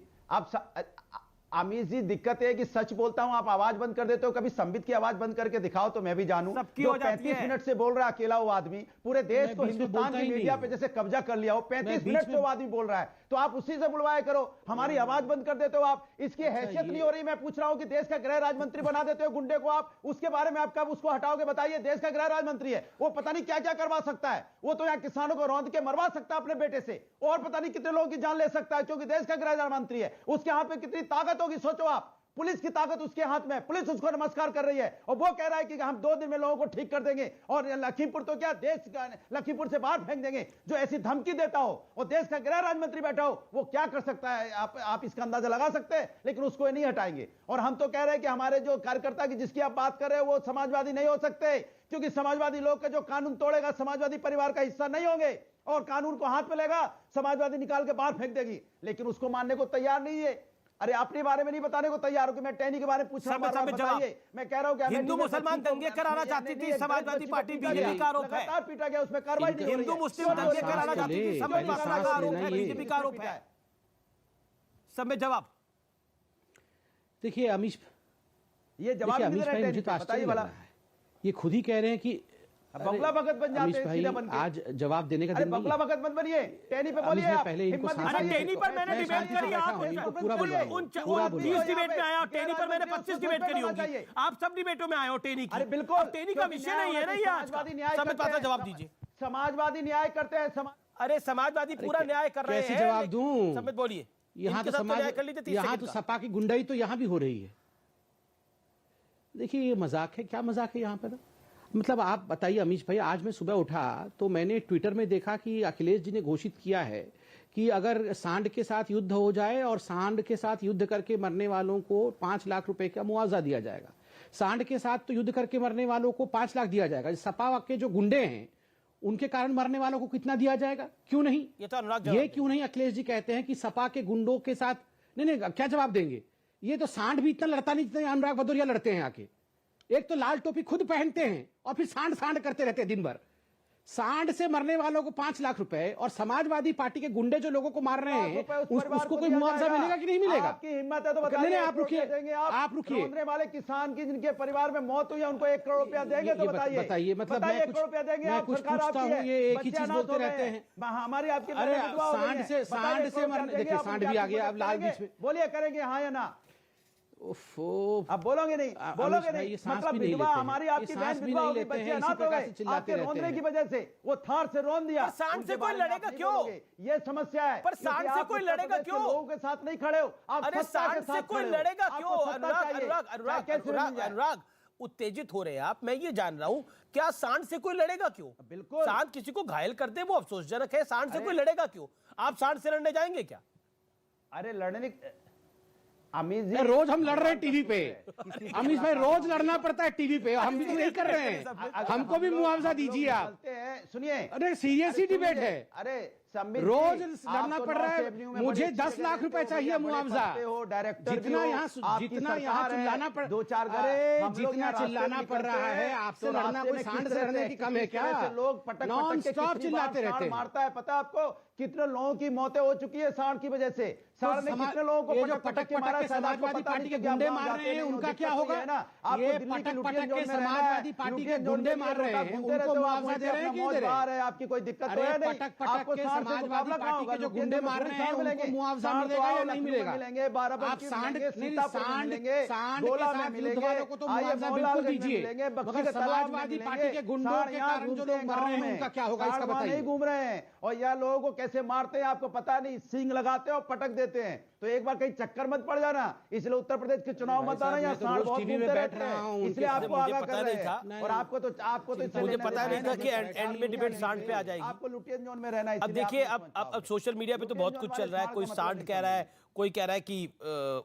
अमीश जी, दिक्कत है कि सच बोलता हूं, आप आवाज बंद कर देते हो। कभी संबित की आवाज बंद करके दिखाओ तो मैं भी जानूं। सबकी जो हो जाती 35 है। मिनट से बोल रहा है अकेला वो आदमी, पूरे देश को, बीच में हिंदुस्तान बोलता की ही नहीं मीडिया हूं। पे जैसे कब्जा कर लिया हो, 35 बीच मिनट से में- वो आदमी बोल रहा है, तो आप उसी से बुलवाया करो। हमारी आवाज बंद कर देते हो आप। इसकी हैसियत नहीं हो रही। मैं पूछ रहा हूं कि देश का गृह राज्य मंत्री बना देते हो गुंडे को आप, उसके बारे में आप कब उसको हटाओगे? बताइए। देश का गृह राज्य मंत्री है, वो पता नहीं क्या क्या करवा सकता है। वो तो यहाँ किसानों को रौंद के मरवा सकता है अपने बेटे से, और पता नहीं कितने लोगों की जान ले सकता है, क्योंकि देश का गृह राज्य मंत्री है। उसके हाथ में कितनी ताकत होगी सोचो आप। पुलिस की ताकत उसके हाथ में है, पुलिस उसको नमस्कार कर रही है, और वो कह रहा है कि हम 2 दिन में लोगों को ठीक कर देंगे, और लखीमपुर तो क्या, देश का लखीमपुर से बाहर फेंक देंगे। जो ऐसी धमकी देता हो और देश का गृह राज्य मंत्री बैठा हो, वो क्या कर सकता है आप इसका अंदाजा लगा सकते हैं। लेकिन उसको नहीं हटाएंगे। और हम तो कह रहे हैं कि हमारे जो कार्यकर्ता की जिसकी आप बात कर रहे हो, वो समाजवादी नहीं हो सकते, क्योंकि समाजवादी लोग का जो कानून तोड़ेगा समाजवादी परिवार का हिस्सा नहीं होंगे, और कानून को हाथ में लेगा समाजवादी निकाल के बाहर फेंक देगी। लेकिन उसको मानने को तैयार नहीं है। अरे अपने बारे में नहीं बताने को तैयार हो कि मैं टेनी के बारे में पूछ रहा हूं, बताइए। मैं कह रहा हूं कि हिंदू मुसलमान दंगे कराना चाहती थी समाजवादी पार्टी, बीजेपी का आरोप है। लगातार पीटा गया, उसमें कार्रवाई नहीं हो रही है। हिंदू मुस्लिम दंगे कराना चाहती थी, संबित पात्रा का आरोप है, बीजेपी का आरोप है। संबित जवाब। देखिए अमीश, ये जवाब देखिए नहीं अमीश दे भाई, रहे मुझे तो हैं, आश्चर्य बताइए लग वाला। रहा है। ये खुद ही कह रहे हैं कि बगला भगत बन जाते अमीश हैं भाई, सीधा बन के। आज जवाब देने का अरे दिन नहीं बगला है। भगत मत बनिए, टेनी पे अमीश बोलिए भाई, आप। पहले इनको हिम्मत शांति दिखाइए। अरे टेनी पर मैंने मैं डिबेट शांति से करी, बैठा आप हूं, इनको पूरा उन बुलवाइए, पूरा 30 बुलवाइए। डिबेट में आए हो, टेनी पर मैंने 25 डिबेट करी होगी। आप सब डिबेटों में आए हो टेनी की। अरे बिल्कुल, अब टेनी का विषय नहीं है ना ये आज का। समाजवादी न्याय संबित करते पात्रा हैं। जवाब दीजिए। समाजवादी न्याय करते हैं। अरे समाजवादी पूरा न्याय कर रहे हैं। कैसे जवाब दूं? संबित बोलिए। यहाँ इनके तो साथ न्याय समाज, कर लीजिए 30 यहाँ सेकंड तो का। सपा की गुंडाई तो यहाँ भी हो रही है। देखिए ये मजाक है, क्या मजाक है यहाँ पर? मतलब आप बताइए अमीश भाई, आज मैं सुबह उठा तो मैंने ट्विटर में देखा कि अखिलेश जी ने घोषित किया है कि अगर सांड के साथ युद्ध हो जाए और सांड के साथ युद्ध करके मरने वालों को 5 लाख रुपए का मुआवजा दिया जाएगा। सांड के साथ तो युद्ध करके मरने वालों को 5 लाख दिया जाएगा। सपा के जो गुंडे हैं उनके कारण मरने वालों को कितना दिया जाएगा? क्यों नहीं? ये तो अनुराग ये क्यों नहीं अखिलेश जी कहते हैं कि सपा के गुंडों के साथ नहीं, क्या जवाब देंगे? ये तो सांड भी इतना लड़ता नहीं जितना अनुराग भदौरिया लड़ते हैं आके। एक तो लाल टोपी खुद पहनते हैं और फिर सांड सांड करते रहते हैं दिन भर। सांड से मरने वालों को 5 लाख रुपए और समाजवादी पार्टी के गुंडे जो लोगों को मार रहे हैं उसको कोई मुआवजा मिलेगा कि नहीं मिलेगा? आपकी हिम्मत है तो बताइए। नहीं, आप रुकिए, आप रुकिए। रोने वाले किसान की जिनके परिवार में मौत हुई है उनको 1 करोड़ रुपया देंगे तो बताइए। बताइए, मतलब मैं 1 करोड़ रुपया देंगे? मैं आप कुछ सरकार पूछता आपकी हूँ, ये एक ही बच्चे चीज अनाथ बोलते हो गए रहते हैं। हमारी आपकी अरे सांड से मरने, देखिए सांड भी आ गया, अब लाल बीच में बोलिए, करेंगे हाँ या ना? ओफो, अब बोलोगे नहीं, बोलोगे नहीं, मतलब विधवा हमारी आपकी बहन विधवा होगी, बच्चे अनाथ हो गए आपके रोने की वजह से, वो थार से रोन दिया। सांड से कोई लड़ेगा क्यों? ये समस्या है। पर सांड से कोई लड़ेगा क्यों? लोगों के साथ नहीं खड़े हो आप। अरे सांड से कोई लड़ेगा क्यों? अनुराग उत्तेजित हो रहे हैं आप, मैं ये जान रहा हूं, क्या सांड से कोई लड़ेगा क्यों? बिल्कुल। सांड किसी को घायल कर दे वो अफसोसजनक है, सांड से कोई लड़ेगा क्यों? आप सांड से लड़ने जाएंगे क्या? अरे लड़ने, अमित जी रोज हम लड़ रहे हैं टीवी पे, अमित भाई रोज लड़ना पड़ता है टीवी पे, हम भी तो नहीं कर रहे हैं, हमको भी मुआवजा दीजिए आप। सुनिए, अरे सीरियस ही डिबेट है, अरे रोज लड़ना पड़ रहा है, मुझे 10 लाख रुपए चाहिए मुआवजा। जितना यहाँ चिल्लाना पड़, जितना चिल्लाना पड़ रहा है आपसे लड़ना कोई सांड से लड़ने की कम है क्या? लोग पटक नॉन स्टॉप चिल्लाते रहते हैं। मारता है, पता है आपको कितने लोगों की मौतें हो चुकी है सांड की वजह से? सांड ने कितने लोगों को पटक के समाजवादी पार्टी के गुंडे मार रहे हैं, उनका क्या होगा? ये पटक के समाजवादी पार्टी के गुंडे मार रहे हैं, उनको मुआवजा दे रहे हैं कि दे रहे हैं? आपकी कोई दिक्कत अरे पटक के समाजवादी पार्टी के जो गुंडे मार रहे हैं उनको मुआवजा मिलेगा या नहीं मिलेगा? आप सांड के साथ युद्ध वालों को तो मुआवजा बिल्कुल दीजिए, मगर समाजवादी पार्टी के गुंडों के कारण जो लोग मर रहे हैं उनका क्या होगा इसका बताइए। नहीं घूम रहे हैं और यह लोगों को कैसे मारते हैं आपको पता नहीं, सींग लगाते हैं और पटक देते हैं। तो एक बार कहीं चक्कर मत पड़ जाना, इसलिए उत्तर प्रदेश के चुनाव मत आना, यहाँ सांड बहुत घूमते रहते हैं, इसलिए आपको आगाह कर रहे हैं। और आपको तो मुझे पता नहीं था कि एंड में डिबेट सांड पे आ जाएगी। आपको लुटियन जोन में रहना है। अब देखिए, अब सोशल मीडिया पे तो बहुत कुछ चल रहा है, कोई सांड कह रहा है, कोई कह रहा है कि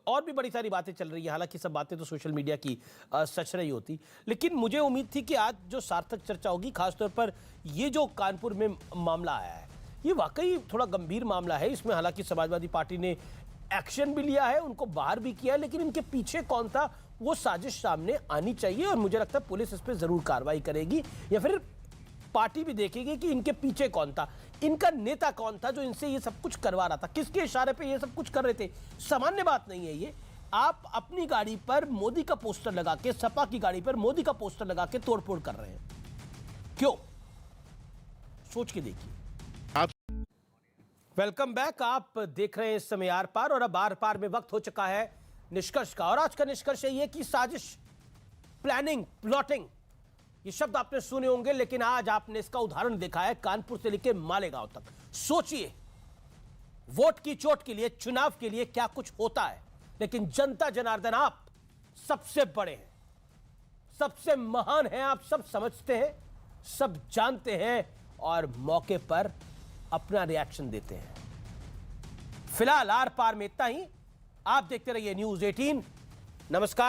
और भी बड़ी सारी बातें चल रही है, हालांकि सब बातें तो सोशल मीडिया की सच नहीं होती, लेकिन मुझे उम्मीद थी कि आज जो सार्थक चर्चा होगी, खासतौर पर ये जो कानपुर में मामला आया है, ये वाकई थोड़ा गंभीर मामला है। इसमें हालांकि समाजवादी पार्टी ने एक्शन भी लिया है, उनको बाहर भी किया है, लेकिन इनके पीछे कौन था वो साजिश सामने आनी चाहिए और मुझे लगता है पुलिस इस पर जरूर कार्रवाई करेगी या फिर पार्टी भी देखेगी कि इनके पीछे कौन था, इनका नेता कौन था जो इनसे ये सब कुछ करवा रहा था, किसके इशारे पे ये सब कुछ कर रहे थे। सामान्य बात नहीं है ये। आप अपनी गाड़ी पर मोदी का पोस्टर लगा के, सपा की गाड़ी पर मोदी का पोस्टर लगा के तोड़फोड़ कर रहे हैं, क्यों? सोच के देखिए। वेलकम बैक, आप देख रहे हैं इस समय आर पार, और अब आर पार में वक्त हो चुका है निष्कर्ष का, और आज का निष्कर्ष ये कि साजिश, प्लानिंग, प्लॉटिंग, ये शब्द आपने सुने होंगे, लेकिन आज आपने इसका उदाहरण देखा है कानपुर से लेकर मालेगांव तक। सोचिए, वोट की चोट के लिए, चुनाव के लिए क्या कुछ होता है, लेकिन जनता जनार्दन आप सबसे बड़े हैं, सबसे महान हैं, आप सब समझते हैं, सब जानते हैं और मौके पर अपना रिएक्शन देते हैं। फिलहाल आर पार में इतना ही। आप देखते रहिए न्यूज़ 18। नमस्कार।